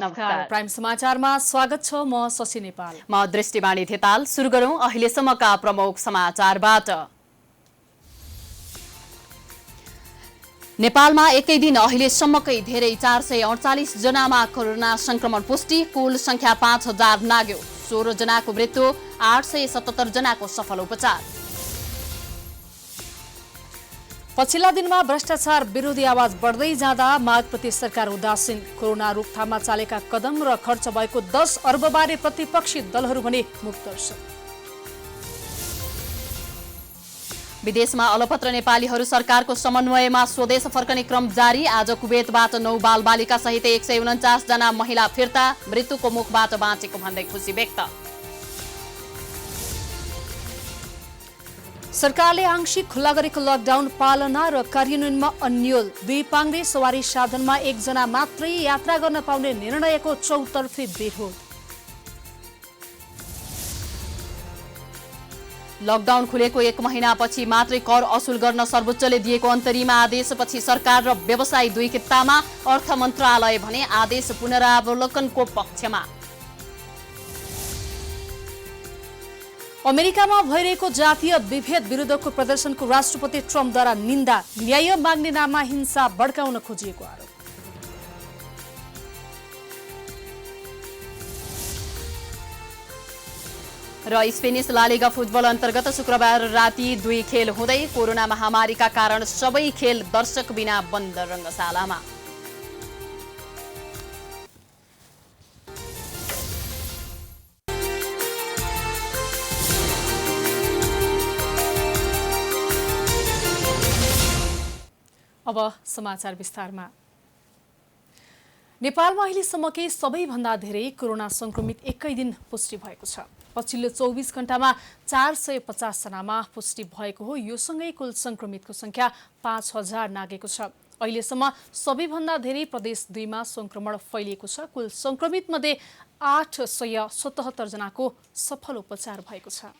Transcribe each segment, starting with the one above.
नमस्कार। प्राइम समाचारमा स्वागत छ। म शशि नेपाल। म दृष्टिवाणी थेताल। सुरु गरौं अहिलेसम्मका प्रमुख समाचारबाट। नेपालमा एकै दिन अहिलेसम्मकै धेरै 448 जनामा कोरोना संक्रमण पुष्टि। कुल संख्या 5000 नाग्यो। 16 जनाको मृत्यु, 877 जनाको सफल उपचार। पछिल्ला दिनमा भ्रष्टाचार विरोधी आवाज बढ्दै जाँदा मागप्रति सरकार उदासीन। कोरोना रोकथाममा चालेका कदम र खर्च भएको 10 अर्बबारे प्रतिपक्षी दलहरू भने मुक्तर्षक। विदेशमा अलपत्र नेपालीहरू सरकारको समन्वयमा स्वदेश फर्कने क्रम जारी। आज कुवेतबाट 9 बालबालिका सहित 149 जना महिला फिर्ता। मृत्युको मुखबाट बाँचेको भन्दै खुसी व्यक्त। सरकारले आंशिक खुल्ला गरेको लकडाउन पालना र कार्यान्वयनमा अन्यल। 2 पाङ्ग्रे सवारी साधनमा 1 जना मात्रै यात्रा गर्न पाउने निर्णयको चौतर्फी विरोध। लकडाउन खुलेको 1 महिनापछि मात्रै कर असुल गर्न सर्वोच्चले दिएको अन्तरिम आदेशपछि सरकार र व्यवसायी दुई कित्तामा। अर्थ मन्त्रालय भने आदेश पुनरावलोकनको पक्षमा। अमेरिकामा भइरहेको जातीय विभेद विरुद्धको प्रदर्शनको राष्ट्रपति ट्रम्पद्वारा निन्दा। न्याय माग्ने नाममा हिंसा भड्काउन खोजिएको आरोप। र स्पेनिस ला लिगा फुटबल अन्तर्गत शुक्रबार राति 2 खेल हुँदै कोरोना महामारीका कारण सबै खेल दर्शक बिना बन्द रङ्गशालामा। अब समाचार विस्तारमा। नेपालमा अहिलेसम्मकै सबैभन्दा धेरै कोरोना संक्रमित एकै दिन पुष्टि भएको छ। पछिल्लो 24 घण्टामा 450 जनामा पुष्टि भएको हो। यो सँगै कुल संक्रमितको संख्या 5000 नागेको छ। अहिलेसम्म सबैभन्दा धेरै प्रदेश 2 मा संक्रमण फैलिएको छ। कुल संक्रमित मध्ये 877 जनाको सफल उपचार भएको छ।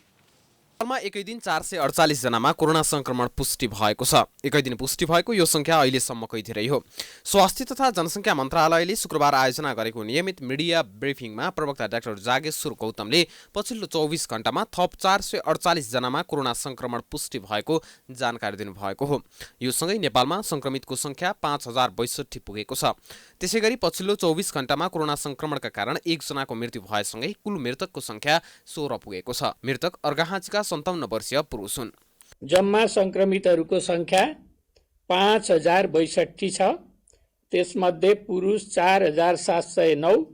नेपालमा एकै दिन 448 जनामा कोरोना संक्रमण पुष्टि भएको छ। एकै दिन पुष्टि भएको यो संख्या अहिलेसम्मकै धेरै हो। स्वास्थ्य तथा जनसङ्ख्या मन्त्रालयले शुक्रबार आयोजना गरेको नियमित मिडिया ब्रिफिङमा प्रवक्ता डाक्टर जागेश्वर गौतमले पछिल्लो 24 घण्टामा थप 448 जनामा कोरोना संक्रमण पुष्टि भएको जानकारी दिनुभएको हो। यो सँगै नेपालमा संक्रमितको संख्या 5062 पुगेको छ। त्यसैगरी पछिल्लो 24 घण्टामा कोरोना संक्रमणका कारण 1 जनाको मृत्यु भएसँगै कुल मृतकको संख्या 16 पुगेको छ। मृतक अर्घाखाँचीका 57 वर्षीय पुरुष हुन्। जम्मा संक्रमितहरूको संख्या 5062 छ। त्यसमध्ये पुरुष 4709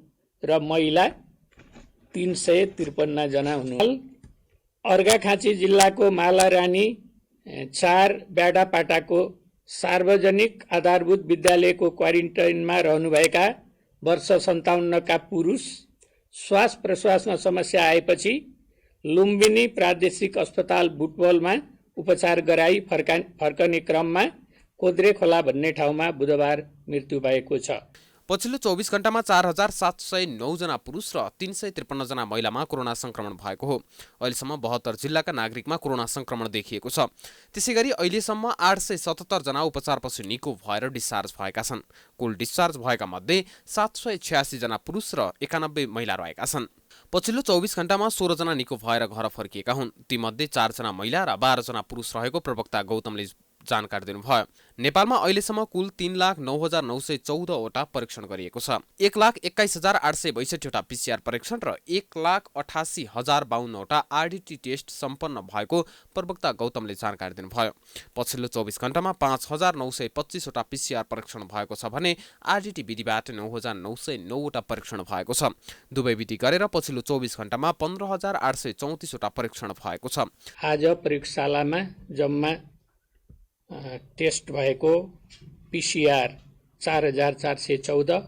र महिला 353 जना हुनुहुन्छ। अर्घाखाँची जिल्लाको मालारानी 4 ब्याडापाटाको सार्वजनिक आधारभूत विद्यालयको क्वारेन्टाइनमा रहनुभएका वर्ष 57 का पुरुष श्वास प्रश्वासमा समस्या आएपछि लुम्बिनी प्रादेशिक अस्पताल बुटवलमा उपचार गराई फर्कने क्रममा कोद्रे खोला भन्ने ठाउँमा बुधबार मृत्यु भएको छ। पछिल्लो 24 घण्टामा 4709 जना पुरुष र 353 जना महिलामा कोरोना संक्रमण भएको हो। अहिलेसम्म 72 जिल्लाका नागरिकमा कोरोना संक्रमण देखिएको छ। त्यसैगरी अहिलेसम्म 877 जना उपचारपछि निको भएर डिस्चार्ज भएका छन्। कुल डिस्चार्ज भएका मध्ये 786 जना पुरुष र 91 महिला रहेका छन्। पछिल्लो 24 घण्टामा 16 जना निको भएर घर फर्किएका हुन्। तीमध्ये 4 जना महिला र 12 जना पुरुष रहेको प्रवक्ता गौतमले जानकारी दिनुभयो। नेपालमा अहिलेसम्म कुल 3,09,914 वटा परीक्षण गरिएको छ। 1,21,862 वटा पीसीआर परीक्षण र 1,88,052 वटा आरडीटी टेस्ट सम्पन्न भएको प्रवक्ता गौतमले जानकारी दिनुभयो। पछिल्लो 24 घण्टामा 5,925 वटा पीसीआर परीक्षण भएको छ भने आरडीटी विधिबाट 9,909 वटा परीक्षण भएको छ। दुवै विधि गरेर पछिल्लो 24 घण्टामा 15,834 वटा परीक्षण भएको छ। आज प्रयोगशालामा जम्मा टेस्ट भएको पीसीआर 4,414,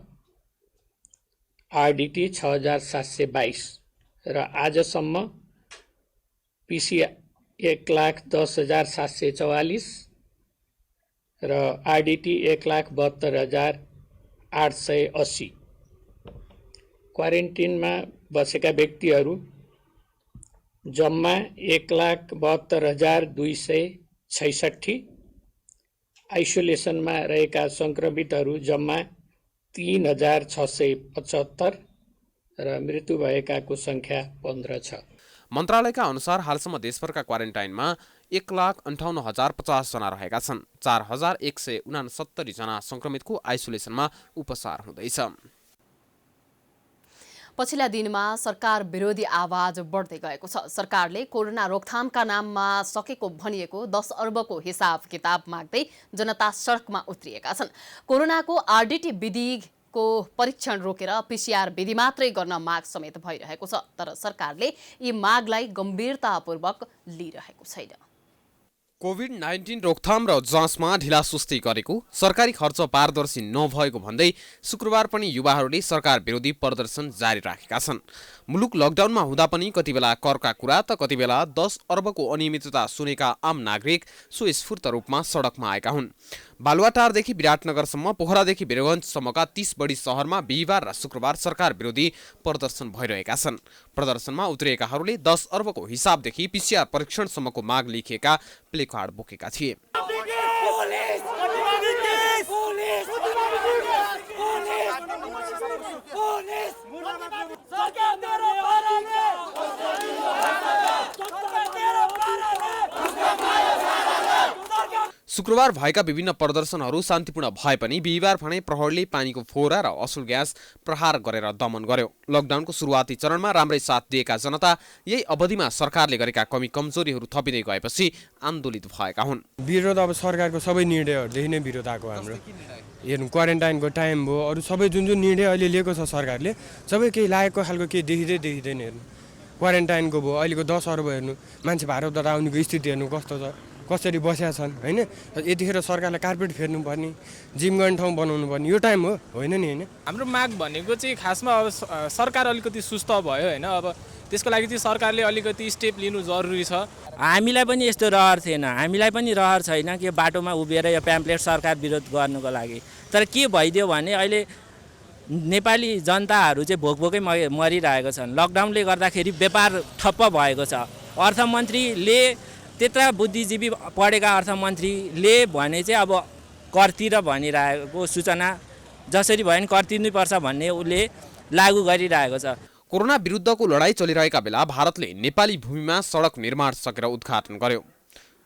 आरडीटी 6,722 र आजसम्म पीसीआर 1,10,744 र आरडीटी 1,72,880। क्वारेन्टिनमा बसेका व्यक्तिहरू जम्मा 1,72,266। आइसोलेसनमा रहेका संक्रमितहरू जम्मा 3675 र मृत्यु भएकाको संख्या 15 छ। मन्त्रालयका अनुसार हालसम्म देशभरका क्वारेन्टाइनमा 1,58,050 जना रहेका छन्। 4,169 जना संक्रमितको आइसोलेसनमा उपचार हुँदैछ। पछिल्ला दिनमा सरकार विरोधी आवाज बढ्दै गएको छ। सरकारले कोरोना रोकथामका नाममा सकेको भनिएको 10 अर्बको हिसाब किताब माग्दै जनता सडकमा उत्रिएका छन्। कोरोनाको आरडिटी विधिको परीक्षण रोकेर PCR विधि मात्रै गर्न माग समेत भइरहेको छ। तर सरकारले यी मागलाई गम्भीरतापूर्वक लिइरहेको छैन। कोभिड-19 रोकथाम र जाँचमा ढिलासुस्ती गरेको, सरकारी खर्च पारदर्शी नभएको भन्दै शुक्रबार पनि युवाहरूले सरकार विरोधी प्रदर्शन जारी राखेका छन्। मुलुक लकडाउनमा हुँदा पनि कति बेला करका कुरा त कति बेला 10 अर्बको अनियमितता सुनेका आम नागरिक स्वस्फूर्त रूपमा सडकमा आएका हुन्। बालुवाटारदेखि विराटनगरसम्म, पोखरादेखि वीरगञ्जसम्मका 30 बढी सहरमा बिहिबार र शुक्रबार सरकार विरोधी प्रदर्शन भइरहेका छन्। प्रदर्शनमा उत्रिएकाहरूले 10 अर्बको हिसाबदेखि PCR परीक्षणसम्मको माग लेखिएका प्लेकार्ड बोकेका थिए। शुक्रबार भएका विभिन्न प्रदर्शनहरू शान्तिपूर्ण भए पनि बिहिबार भने प्रहरीले पानीको फोहरा र असुल ग्यास प्रहार गरेर दमन गर्यो। लकडाउनको सुरुवाती चरणमा राम्रै साथ दिएका जनता यही अवधिमा सरकारले गरेका कमी कमजोरीहरू थपिँदै गएपछि आन्दोलित भएका हुन्। विरोध अब सरकारको सबै निर्णयहरूदेखि नै विरोध आएको हाम्रो। हेर्नु क्वारेन्टाइनको टाइम भयो, अरू सबै जुन निर्णय अहिले लिएको छ सरकारले सबै केही लागेको खालको केही देखिँदैन। हेर्नु क्वारेन्टाइनको भयो, अहिलेको 10 अर्ब हेर्नु, मान्छे भारतबाट आउनेको स्थिति हेर्नु कस्तो छ, कसरी बसेका छन् होइन। यतिखेर सरकारले कार्पेट फेर्नुपर्ने, जिम गर्ने ठाउँ बनाउनु पर्ने यो टाइम हो होइन नि होइन। हाम्रो माग भनेको चाहिँ खासमा अब सरकार अलिकति सुस्त भयो होइन। अब त्यसको लागि चाहिँ सरकारले अलिकति स्टेप लिनु जरुरी छ। हामीलाई पनि यस्तो रहर थिएन, हामीलाई पनि रहर छैन कि बाटोमा उभिएर यो प्याम्पलेट सरकार विरोध गर्नुको लागि। तर के भइदियो भने अहिले नेपाली जनताहरू चाहिँ भोकभोकै मरिरहेको छन्। लकडाउनले गर्दाखेरि व्यापार ठप्प भएको छ। अर्थमन्त्रीले त्यत्रा बुद्धिजीवी पढेका अर्थमन्त्रीले भने चाहिँ अब कर तिर भनिरहेको सूचना जसरी भयो भने कर तिर्नुपर्छ भन्ने उसले लागू गरिरहेको छ। कोरोना विरुद्धको लडाईँ चलिरहेका बेला भारतले नेपाली भूमिमा सडक निर्माण सकेर उद्घाटन गर्यो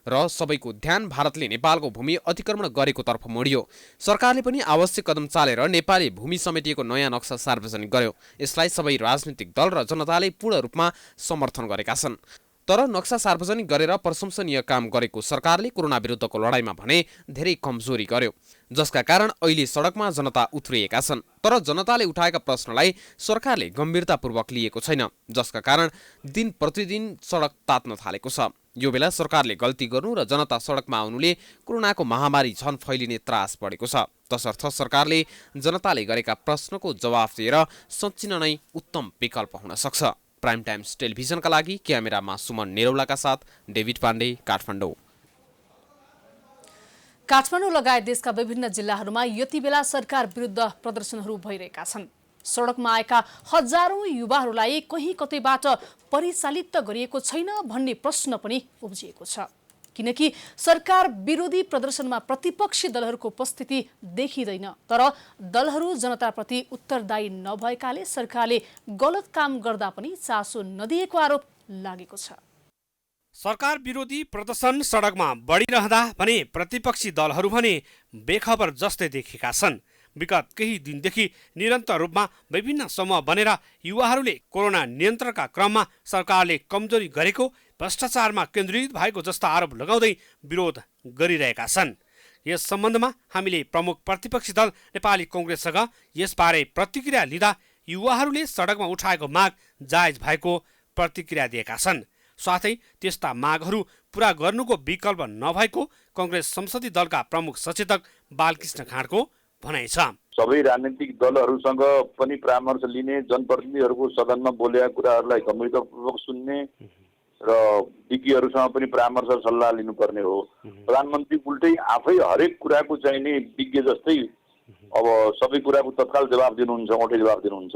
र सबैको ध्यान भारतले नेपालको भूमि अतिक्रमण गरेको तर्फ मोडियो। सरकारले पनि आवश्यक कदम चालेर नेपाली भूमि समेटिएको नयाँ नक्सा सार्वजनिक गर्यो। यसलाई सबै राजनीतिक दल र जनताले पूर्ण रूपमा समर्थन गरेका छन्। तर नक्सा सार्वजनिक गरेर प्रशंसनीय काम गरेको सरकारले कोरोना विरुद्धको लडाईँमा भने धेरै कमजोरी गर्यो, जसका कारण अहिले सडकमा जनता उत्रिएका छन्। तर जनताले उठाएका प्रश्नलाई सरकारले गम्भीरतापूर्वक लिएको छैन, जसका कारण दिन प्रतिदिन सडक तात्न थालेको छ। यो बेला सरकारले गल्ती गर्नु र जनता सडकमा आउनुले कोरोनाको महामारी झन फैलिने त्रास बढेको छ। तसर्थ सरकारले जनताले गरेका प्रश्नको जवाफ दिएर सच्चिन नै उत्तम विकल्प हुन सक्छ। प्राइम टाइम्स टेलिभिजनका लागि क्यामेरामा सुमन नेरौलाका साथ डेभिड पाण्डे, काठमाडौँ। काठमाडौँ लगायत देशका विभिन्न जिल्लाहरूमा यति बेला सरकार विरुद्ध प्रदर्शनहरू भइरहेका छन्। सडकमा आएका हजारौं युवाहरूलाई कहीँ कतैबाट परिचालित गरिएको छैन भन्ने प्रश्न पनि उब्जिएको छ। किनकि सरकार विरोधी प्रदर्शनमा प्रतिपक्षी दलहरूको उपस्थिति देखिँदैन। तर दलहरू जनताप्रति उत्तरदायी नभएकाले सरकारले गलत काम गर्दा पनि चासो नदिएको आरोप लागेको छ। सरकार विरोधी प्रदर्शन सडकमा बढिरहँदा भने प्रतिपक्षी दलहरू भने बेखबर जस्तै देखेका छन्। विगत केही दिनदेखि निरन्तर रूपमा विभिन्न समूह बनेर युवाहरूले कोरोना नियन्त्रणका क्रममा सरकारले कमजोरी गरेको, भ्रष्टाचारमा केन्द्रित भएको जस्ता आरोप लगाउँदै विरोध गरिरहेका छन्। यस सम्बन्धमा हामीले प्रमुख प्रतिपक्षी दल नेपाली कांग्रेससँग यसबारे प्रतिक्रिया लिँदा युवाहरूले सडकमा उठाएको माग जायज भएको प्रतिक्रिया दिएका छन्। साथै त्यस्ता मागहरू पूरा गर्नुको विकल्प नभएको कांग्रेस संसदीय दलका प्रमुख सचेतक बालकृष्ण खाँडको भनाइ छ। सबै राजनीतिक दलहरूसँग पनि परामर्श लिने, जनप्रतिनिधिहरूको सदनमा बोलेका कुराहरूलाई गम्भीरतापूर्वक सुन्ने र विज्ञहरूसँग पनि परामर्श सल्लाह लिनुपर्ने हो। प्रधानमन्त्री उल्टै आफै हरेक कुराको चाहिने विज्ञ जस्तै अब सबै कुराको तत्काल जवाब दिनुहुन्छ, औठे जवाब दिनुहुन्छ।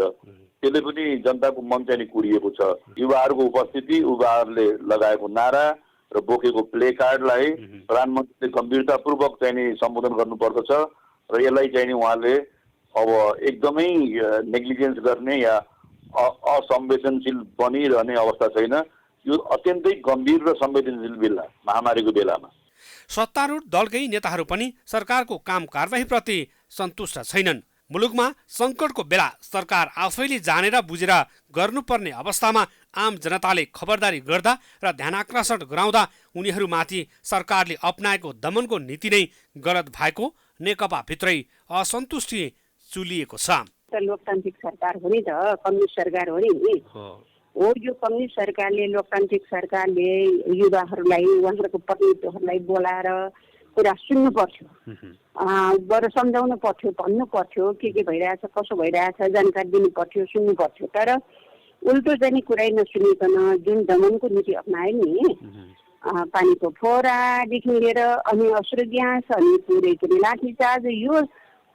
त्यसले पनि जनताको मन चाहिँ कुडिएको छ। युवाहरूको उपस्थिति, युवाहरूले लगाएको नारा र बोकेको प्ले कार्डलाई प्रधानमन्त्रीले गम्भीरतापूर्वक चाहिँ सम्बोधन गर्नुपर्दछ र यसलाई चाहिँ उहाँले अब एकदमै नेग्लिजेन्स गर्ने या असंवेदनशील बनिरहने अवस्था छैन। यो अत्यन्तै गम्भीर र संवेदनशील बेला महामारीको बेलामा सत्तारूढ दलकै नेताहरू पनि सरकारको काम कारबाहीप्रति सन्तुष्ट छैनन्। मुलुकमा सङ्कटको बेला सरकार आफैले जानेर बुझेर गर्नुपर्ने अवस्थामा आम जनताले खबरदारी गर्दा र ध्यानाकर्षण गराउँदा उनीहरूमाथि सरकारले अपनाएको दमनको नीति नै गलत भएको नेकपाभित्रै असन्तुष्टि चुलिएको छ। लोकतान्त्रिक सरकार हो नि त, कम्युनिस्ट सरकार हो नि हो। यो कम्युनिस्ट सरकारले लोकतान्त्रिक सरकारले युवाहरूलाई उहाँहरूको प्रतिनिधिहरूलाई बोलाएर कुरा सुन्नु पर्थ्यो, बरु सम्झाउनु पर्थ्यो, भन्नु पर्थ्यो के भइरहेछ, कसो भइरहेछ जानकारी दिनु पर्थ्यो, सुन्नु पर्थ्यो। तर उल्टो जाने कुरै नसुनिकन जुन दमनको नीति अप्नायो नि, पानीको फोहरादेखि लिएर अनि अश्रु ग्यास अनि पुरै पनि लाठीचार्ज, यो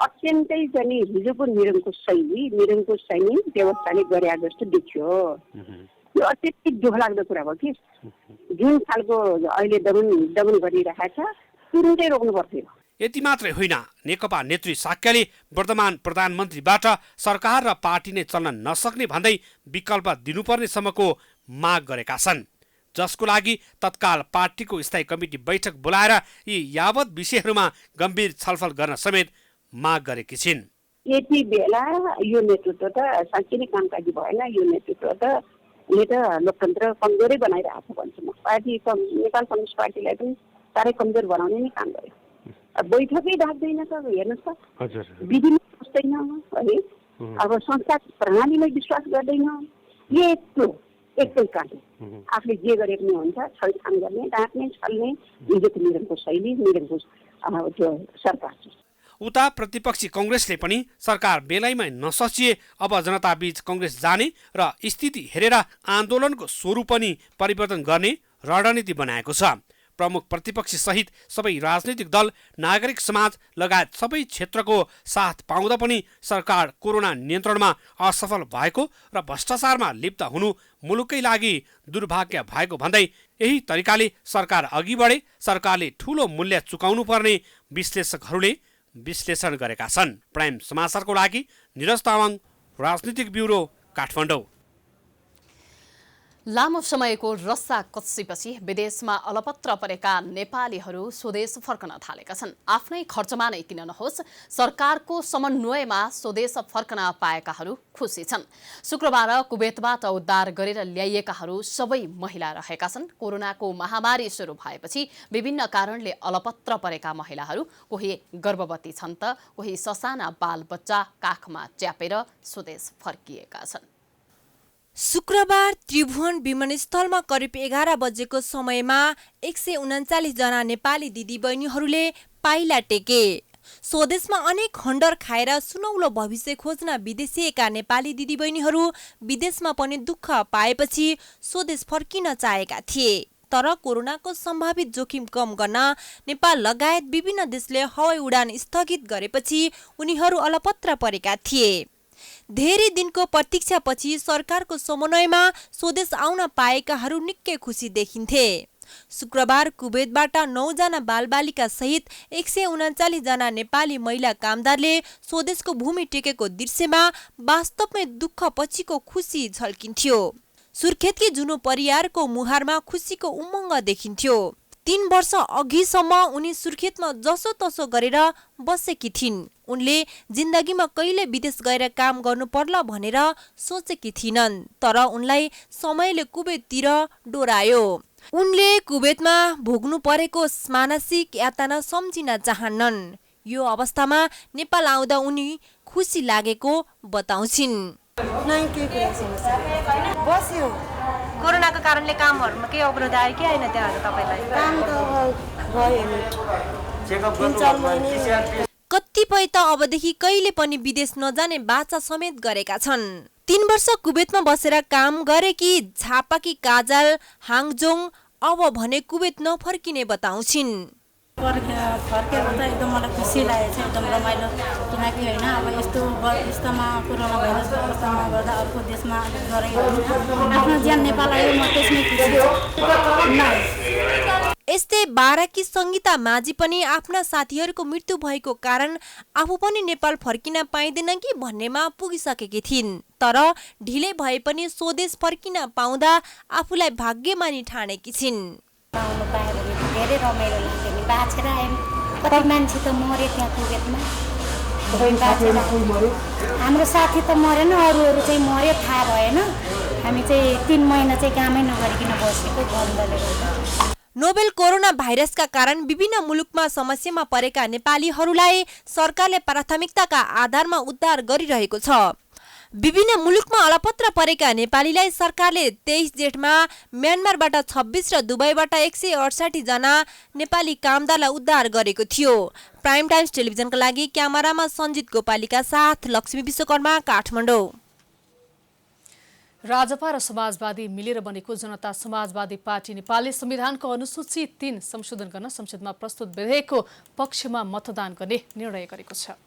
अत्यन्तै चाहिँ हिजोको निरङ्कुश शैली व्यवस्थाले गरे जस्तो देखियो। यो अत्यन्तै दुःखलाग्दो कुरा हो कि जुन खालको अहिले दमन गरिरहेछ तुरुन्तै रोक्नु पर्थ्यो। यति मात्रै होइन, नेकपा नेत्री साक्यले वर्तमान प्रधानमन्त्रीबाट सरकार र पार्टी नै चल्न नसक्ने भन्दै विकल्प दिनुपर्ने सम्मको माग गरेका छन्, जसको लागि तत्काल पार्टीको स्थायी कमिटी बैठक बोलाएर यी यावत विषयहरूमा गम्भीर छलफल गर्न समेत माग गरेकी छिन्। यति बेला यो नेतृत्व त साँच्चै नै कामकाजी भएन। यो नेतृत्वले त लोकतन्त्र कमजोरै बनाइरहेको छ भन्छु म। नेपाल कम्युनिस्ट पार्टीलाई पनि साह्रै कमजोर बनाउने नै काम गर्यो। बैठकै ढाक्दैन त, हेर्नुहोस् त, विधिमा बस्दैन है, अब संस्था प्रणालीमै विश्वास गर्दैन। एकै काटे आफूले जे गरे पनि हुन्छ, छैठान गर्ने, ढाक्ने, छल्ने, हिजोको निरङ्कुश शैली, निरङ्कुश त्यो सरकार। उता प्रतिपक्षी कङ्ग्रेसले पनि सरकार बेलैमा नसचिए अब जनताबीच कङ्ग्रेस जाने र स्थिति हेरेर आन्दोलनको स्वरूप पनि परिवर्तन गर्ने रणनीति बनाएको छ। प्रमुख प्रतिपक्षी सहित सबै राजनैतिक दल, नागरिक समाज लगायत सबै क्षेत्रको साथ पाउँदा पनि सरकार कोरोना नियन्त्रणमा असफल भएको र भ्रष्टाचारमा लिप्त हुनु मुलुकै लागि दुर्भाग्य भएको भन्दै यही तरिकाले सरकार अघि बढे सरकारले ठूलो मूल्य चुकाउनु पर्ने विश्लेषकहरूले विश्लेषण गरेका छन्। प्राइम समाचारको लागि निरज तामाङ, राजनीतिक ब्युरो, काठमाडौँ। लामो समयको रस्साकस्सीपछि विदेशमा अलपत्र परेका नेपालीहरू स्वदेश फर्कन थालेका छन्। आफ्नै खर्चमा नै किन नहोस्, सरकारको समन्वयमा स्वदेश फर्कन पाएकाहरू खुसी छन्। शुक्रबार कुवेतबाट उद्धार गरेर ल्याइएकाहरू सबै महिला रहेका छन्। कोरोनाको महामारी सुरु भएपछि विभिन्न कारणले अलपत्र परेका महिलाहरू कोही गर्भवती छन् त कोही ससाना बालबच्चा काखमा च्यापेर स्वदेश फर्किएका छन्। शुक्रबार त्रिभुवन विमानस्थलमा करिब 11 बजेको समयमा 139 जना नेपाली दिदीबहिनीहरूले पाइला टेके। स्वदेशमा अनेक खण्डर खाएर सुनौलो भविष्य खोज्न विदेशिएका नेपाली दिदीबहिनीहरू विदेशमा पनि दुःख पाएपछि स्वदेश फर्किन चाहेका थिए। तर कोरोनाको सम्भावित जोखिम कम गर्न नेपाल लगायत विभिन्न देशले हवाई उडान स्थगित गरेपछि उनीहरू अलपत्र परेका थिए। धेरै दिनको प्रतीक्षापछि सरकारको समन्वयमा स्वदेश आउन पाएकाहरू निकै खुसी देखिन्थे। शुक्रबार कुवेतबाट 9 जना बालबालिका सहित 139 जना नेपाली महिला कामदारले स्वदेशको भूमि टेकेको दृश्यमा वास्तवमै दुःख पछिको खुसी झल्किन्थ्यो। सुर्खेतकी जुनु परियारको मुहारमा खुसीको उमङ्ग देखिन्थ्यो। 3 वर्ष अघिसम्म उनी सुर्खेतमा जसो तसो गरेर बसेकी थिइन्। उनले जिन्दगीमा कहिले विदेश गएर काम गर्नु पर्ला भनेर सोचेकी थिइनन्, तर उनलाई समयले कुवेततिर डोरायो। उनले कुवेतमा भोग्नु परेको मानसिक यातना सम्झिन चाहन्नन्। यो अवस्थामा नेपाल आउँदा उनी खुसी लागेको बताउँछिन्। बस्यो कोरोनाको कारणले कामहरुमा के अवरोध आयो कि हैन त्यहाँ तपाईलाई? काम त भयो। कतिपय त अबदेखि कहिले पनि विदेश नजाने बाचा समेत गरेका छन्। 3 वर्ष कुवेतमा बसेर काम गरेकी झापाकी काजल हाङजोङ अब भने कुवेत नफर्किने बताउँछिन्। फर्केर त एकदम मलाई खुसी लागेको छ, एकदम रमाइलो, किनकि हैन अब यस्तो अवस्थामा कोरोना भाइरसको अवस्थामा गर्दा अर्को देशमा गरे आफ्नो ज्यान नेपाल आयो, म त्यसमै खुसी छु। यस्तै बाराकी सङ्गीता माझी पनि आफ्ना साथीहरूको मृत्यु भएको कारण आफू पनि नेपाल फर्किन पाइँदैन कि भन्नेमा पुगिसकेकी थिइन्। तर ढिलै भए पनि स्वदेश फर्किन पाउँदा आफूलाई भाग्यमानी ठानेकी छिन्। आउनु पायो भने धेरै रमाइलो लाग्यो नि। बाँचेर आयौँ, कति मान्छे त मरे त्यहाँ कुवेतमा। हाम्रो साथी त मरेन, अरूहरू चाहिँ मर्यो, थाहा भएन। हामी चाहिँ 3 महिना चाहिँ कामै नगरिकन बसेको बन्दले गर्दा। नोभेल कोरोना भाइरसका कारण विभिन्न मुलुकमा समस्यामा परेका नेपालीहरूलाई सरकारले प्राथमिकताका आधारमा उद्धार गरिरहेको छ। विभिन्न मुलुकमा अलपत्र परेका नेपालीलाई सरकारले 23 जेठमा म्यानमारबाट 26 र दुबईबाट 168 जना नेपाली कामदारलाई उद्धार गरेको थियो। प्राइम टाइम्स टेलिभिजनका लागि क्यामेरामा सञ्जित गोपालीका साथ लक्ष्मी विश्वकर्मा, काठमाडौँ। राजपा र समाजवादी मिलेर बनेको जनता समाजवादी पार्टी नेपालले संविधानको अनुसूची 3 संशोधन गर्न संसदमा प्रस्तुत विधेयकको पक्षमा मतदान गर्ने निर्णय गरेको छ।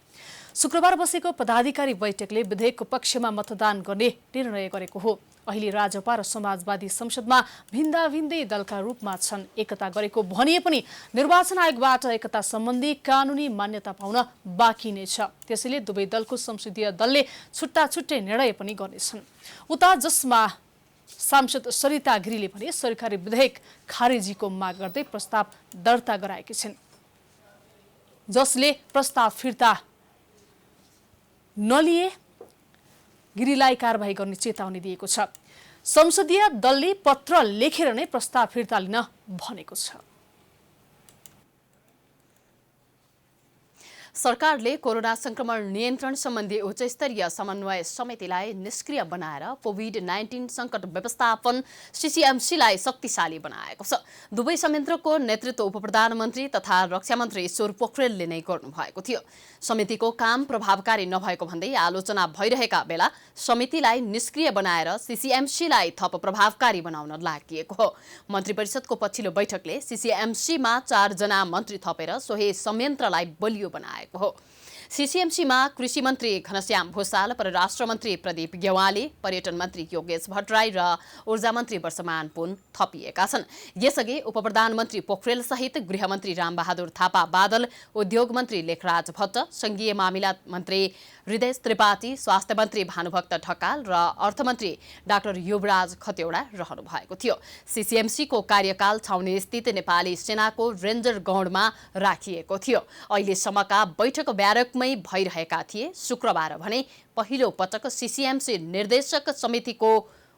शुक्रबार बसेको पदाधिकारी बैठकले विधेयकको पक्षमा मतदान गर्ने निर्णय गरेको हो। अहिले राजपा र समाजवादी संसदमा भिन्दै दलका रूपमा छन्। एकता गरेको भनिए पनि निर्वाचन आयोगबाट एकता सम्बन्धी कानुनी मान्यता पाउन बाँकी नै छ। त्यसैले दुवै दलको संसदीय दलले छुट्टै निर्णय पनि गर्नेछन्। उता जसमा सांसद सरिता गिरीले भने सरकारी विधेयक खारेजीको माग गर्दै प्रस्ताव दर्ता गराएकी छिन्, जसले प्रस्ताव फिर्ता नलिए गिरीलाई कारबाही गर्ने चेतावनी दिएको छ। संसदीय दलले पत्र लेखेर नै प्रस्ताव फिर्ता लिन भनेको छ। सरकारले कोरोना संक्रमण नियन्त्रण सम्बन्धी उच्चस्तरीय समन्वय समितिलाई निष्क्रिय बनाएर कोभिड-19 संकट व्यवस्थापन सीसीएमसीलाई शक्तिशाली बनाएको छ। दुवै संयन्त्रको नेतृत्व उपप्रधानमन्त्री तथा रक्षामन्त्री ईश्वर पोखरेलले नै गर्नुभएको थियो। समितिको काम प्रभावकारी नभएको भन्दै आलोचना भइरहेका बेला समितिलाई निष्क्रिय बनाएर सीसीएमसीलाई थप प्रभावकारी बनाउन लागिएको हो। मन्त्री परिषदको पछिल्लो बैठकले सीसीएमसीमा 4 जना मन्त्री थपेर सोही संयन्त्रलाई बलियो बनाएको हो। सीसीएमसीमा कृषि मन्त्री घनश्याम भूषाल, परराष्ट्र मन्त्री प्रदीप गेवाली, पर्यटन मन्त्री योगेश भट्टराई र ऊर्जा मन्त्री वर्षमान पुन थपिएका छन्। यसअघि उपप्रधानमन्त्री पोखरेल सहित गृहमन्त्री रामबहादुर थापा बादल, उद्योग मन्त्री लेखराज भट्ट, संघीय मामिला मन्त्री हृदय त्रिपाठी, स्वास्थ्य मन्त्री भानुभक्त ढकाल र अर्थमन्त्री डाक्टर युवराज खतिवडा रहनु भएको थियो। सीसीएमसीको कार्यकाल छाउनीस्थित नेपाली सेनाको रेन्जर गौडमा राखिएको थियो। अहिलेसम्मका बैठक ब्यारकमै भइरहेका थिए। शुक्रबार भने पहिलो पटक सीसीएमसी निर्देशक समितिको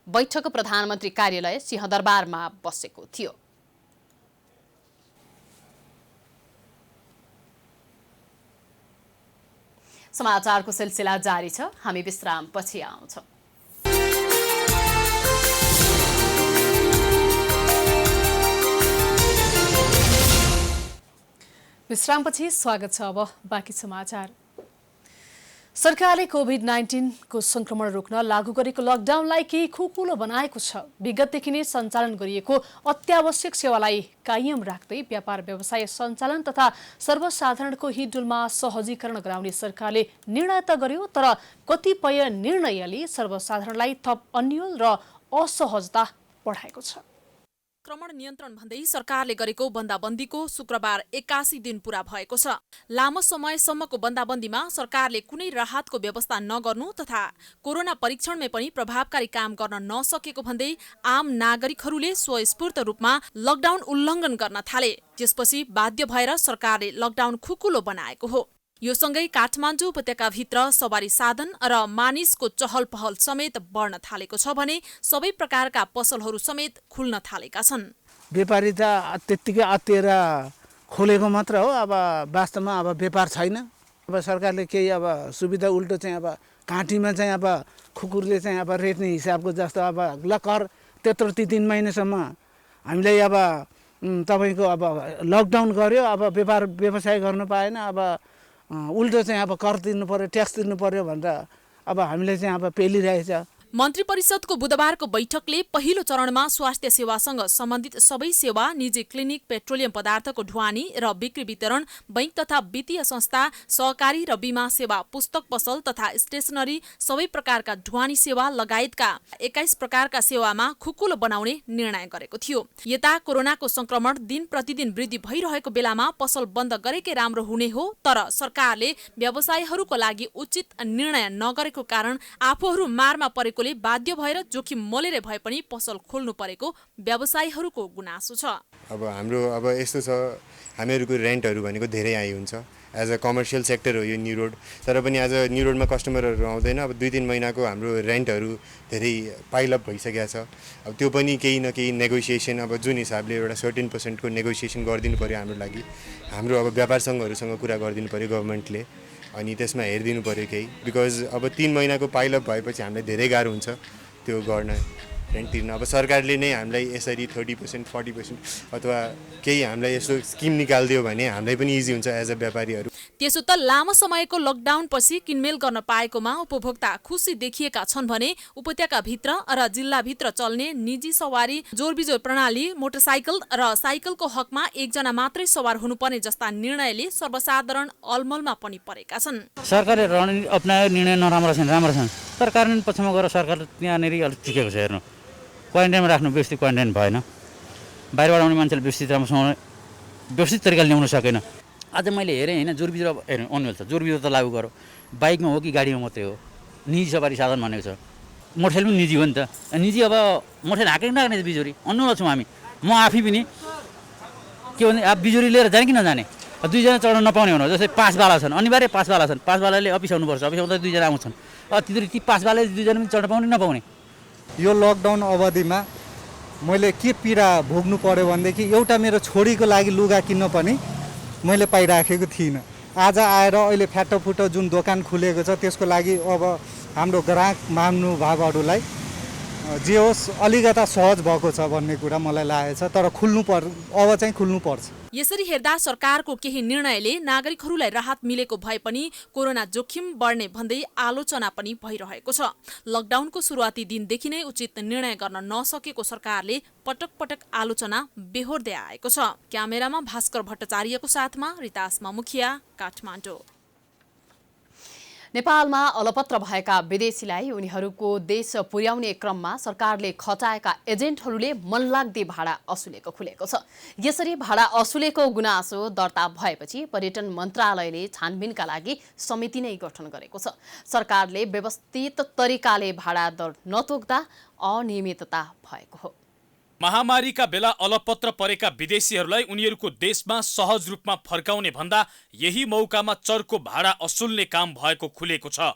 बैठक प्रधानमन्त्री कार्यालय सिंहदरबारमा बसेको थियो। समाचारको सिलसिला जारी छ, हामी विश्रामपछि आउँछौँ। विश्रामपछि स्वागत छ। अब बाँकी समाचार। सरकारले कोभिड-19 को संक्रमण रोक्न लागू गरेको लकडाउनलाई केही खुकुलो बनाएको छ। विगतदेखि नै सञ्चालन गरिएको अत्यावश्यक सेवालाई कायम राख्दै व्यापार व्यवसाय सञ्चालन तथा सर्वसाधारणको हिडडुलमा सहजीकरण गराउने सरकारले निर्णय त गर्यो, तर कतिपय निर्णयले सर्वसाधारणलाई थप अन्यल र असहजता बढाएको छ। संक्रमण नियन्त्रण भन्दै सरकारले गरेको बन्दाबन्दीको शुक्रबार 81 दिन पूरा भएको छ। लामो समयसम्मको बन्दाबन्दीमा सरकारले कुनै राहतको व्यवस्था नगर्नु तथा कोरोना परीक्षणमै पनि प्रभावकारी काम गर्न नसकेको भन्दै आम नागरिकहरूले स्वस्फूर्त रूपमा लकडाउन उल्लङ्घन गर्न थाले। त्यसपछि बाध्य भएर सरकारले लकडाउन खुकुलो बनाएको हो। यो सँगै काठमाडौँ उपत्यकाभित्र सवारी साधन र मानिसको चहल पहल समेत बढ्न थालेको छ भने सबै प्रकारका पसलहरू समेत खुल्न थालेका छन्। व्यापारी त त्यत्तिकै अत्तिएर खोलेको मात्र हो, अब वास्तवमा अब व्यापार छैन। अब सरकारले केही अब सुविधा उल्टो चाहिँ अब काँटीमा चाहिँ अब खुकुरले चाहिँ अब रेट्ने हिसाबको जस्तो अब लकर त्यत्रो 3 महिनासम्म हामीलाई अब तपाईँको अब लकडाउन गर्यो, अब व्यापार व्यवसाय गर्न पाएन, अब उल्टो चाहिँ अब कर तिर्नु पर्यो, ट्याक्स तिर्नु पर्यो भनेर अब हामीले चाहिँ अब पेलिरहेछ। मन्त्री परिषदको बुधबारको बैठकले पहिलो चरणमा स्वास्थ्य सेवासँग सम्बन्धित सबै सेवा, निजी क्लिनिक, पेट्रोलियम पदार्थको ढुवानी र बिक्री वितरण, बैंक तथा वित्तीय संस्था, सहकारी र बीमा सेवा, पुस्तक पसल तथा स्टेशनरी, सबै प्रकारका ढुवानी सेवा लगायतका 21 प्रकारका सेवामा खुकुलो बनाउने निर्णय गरेको थियो। यता कोरोनाको संक्रमण दिन प्रतिदिन वृद्धि भइरहेको बेलामा पसल बन्द गरेकै राम्रो हुने हो, तर सरकारले व्यवसायीहरूको लागि उचित निर्णय नगरेको कारण आफूहरू मारमा परेकोले बाध्य भएर जोखिम मोलेर भए पनि पसल खोल्नु परेको व्यवसायीहरूको गुनासो छ। अब हाम्रो यस्तो छ, हामीहरूको रेन्टहरू भनेको धेरै हाई हुन्छ। एज अ कमर्सियल सेक्टर हो यो न्यू रोड, तर पनि आज न्यू रोडमा कस्टमरहरू आउँदैन। अब 2-3 महिनाको हाम्रो रेन्टहरू धेरै पाइलअप भइसकेको छ। अब त्यो पनि केही न केही नेगोसिएसन, अब जुन हिसाबले एउटा सर्टेन % नेगोसिएसन गरिदिनु पऱ्यो हाम्रो लागि। हाम्रो अब व्यापार सङ्घहरूसँग कुरा गरिदिनु पऱ्यो गभर्मेन्टले, अनि त्यसमा हेरिदिनु पऱ्यो केही। बिकज अब 3 महिनाको पाइलअप भएपछि हामीलाई धेरै गाह्रो हुन्छ त्यो गर्न, रेन्ट तिर्न। अब सरकारले नै हामीलाई यसरी 30% 40% अथवा केही हामीलाई यस्तो स्किम निकालिदियो भने हामीलाई पनि इजी हुन्छ एज अ व्यापारीहरू। त्यसो त लामो समयको लकडाउनपछि किनमेल गर्न पाएकोमा उपभोक्ता खुसी देखिएका छन् भने उपत्यकाभित्र र जिल्लाभित्र चल्ने निजी सवारी, जोरबिजोर प्रणाली, मोटरसाइकल र साइकलको हकमा एकजना मात्रै सवार हुनुपर्ने जस्ता निर्णयले सर्वसाधारण अलमलमा पनि परेका छन्। सरकारले रणनीति अपनायो, निर्णय नराम्रो छन्, राम्रो छन्, तर कार्यान्वयन पक्षमा गएर सरकारले त्यहाँनिर अलिक चुकेको छ। हेर्नु, क्वारेन्टाइनमा राख्नु व्यवस्थित क्वारेन्टाइन भएन, बाहिरबाट आउने मान्छेले व्यवस्थित तरिकाले ल्याउन सकेन। आज मैले हेरेँ होइन, जोरबिजोर हेर्नु अनुमति छ, जोरबिजोर त लागू गरौँ, बाइकमा हो कि गाडीमा मात्रै हो, निजी सवारी साधन भनेको छ। मोटरसाइकल पनि निजी हो नि त, निजी अब मोटरसाइकल हाकेको नहाक्ने बिजोरी अनुरोध छौँ हामी। म आफै पनि के भने अब बिजोरी लिएर जाने कि नजाने, 2 जना चढ्न नपाउने हुनु। जस्तै पासवाला छन्, अनिवार्य पासवाला छन्, पासवालाले अफिस आउनुपर्छ, अफिस आउँदा 2 जना आउँछन्। ती पासवालाले 2 जना पनि चढ्न पाउने नपाउने। यो लकडाउन अवधिमा मैले के पीडा भोग्नु पर्यो भनेदेखि एउटा मेरो छोरीको लागि लुगा किन्न पनि मैले पाइराखेको थिइनँ। आज आएर अहिले फ्याटोफुटो जुन दोकान खुलेको छ त्यसको लागि अब हाम्रो ग्राहक महानुभावहरूलाई जे होस् अलिकता सहज भएको छ भन्ने कुरा मलाई लागेको छ। तर अब चाहिँ खुल्नुपर्छ। यसरी हेर्दा सरकारको केही निर्णयले नागरिकहरूलाई राहत मिलेको भए पनि कोरोना जोखिम बढ्ने भन्दै आलोचना पनि भइरहेको छ। लकडाउनको सुरुवाती दिनदेखि नै उचित निर्णय गर्न नसकेको सरकारले पटक पटक आलोचना बेहोर्दै आएको छ। क्यामेरामा भास्कर भट्टाचार्यको साथमा रितासमा मुखिया, काठमाडौँ। नेपालमा अलपत्र भएका विदेशीलाई उनीहरूको देश पुर्याउने क्रममा सरकारले खटाएका एजेन्टहरूले मनलाग्दे भाडा असुलेको खुलेको छ। यसरी भाडा असुलेको गुनासो दर्ता भएपछि पर्यटन मन्त्रालयले छानबिनका लागि समिति नै गठन गरेको छ। सरकारले व्यवस्थित तरिकाले भाडा दर नतोक्दा अनियमितता भएको हो। महामारीका बेला अलपत्र परेका विदेशीहरूलाई उनीहरूको देशमा सहज रूपमा फर्काउने भन्दा यही मौकामा चर्को भाडा असुल्ने काम भएको खुलेको छ।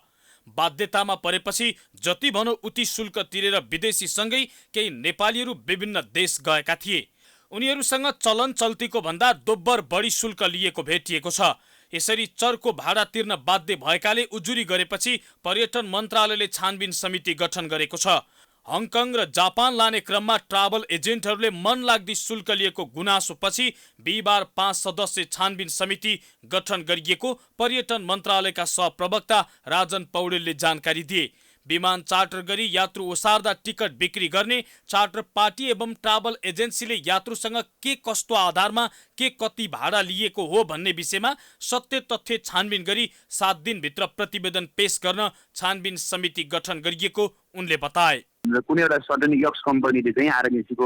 बाध्यतामा परेपछि जति भनौँ उति शुल्क तिरेर विदेशीसँगै केही नेपालीहरू विभिन्न देश गएका थिए। उनीहरूसँग चलन चल्तीको भन्दा दोब्बर बढी शुल्क लिएको भेटिएको छ। यसरी चर्को भाडा तिर्न बाध्य भएकाले उजुरी गरेपछि पर्यटन मन्त्रालयले छानबिन समिति गठन गरेको छ। हङकङ र जापान लाने क्रममा ट्राभल एजेन्टहरूले मनलाग्दी शुल्क लिएको गुनासोपछि बिहिबार 5 सदस्यीय छानबिन समिति गठन गरिएको पर्यटन मन्त्रालयका सहप्रवक्ता राजन पौडेलले जानकारी दिए। विमान चार्टर गरी यात्रु ओसार्दा टिकट बिक्री गर्ने चार्टर पार्टी एवं ट्राभल एजेन्सीले यात्रुसँग के कस्तो आधारमा के कति भाडा लिएको हो भन्ने विषयमा सत्य तथ्य छानबिन गरी 7 दिनभित्र प्रतिवेदन पेश गर्न छानबिन समिति गठन गरिएको उनले बताए। कुनै एउटा सर्टेन यक्स कम्पनीले चाहिँ आरएनएसीको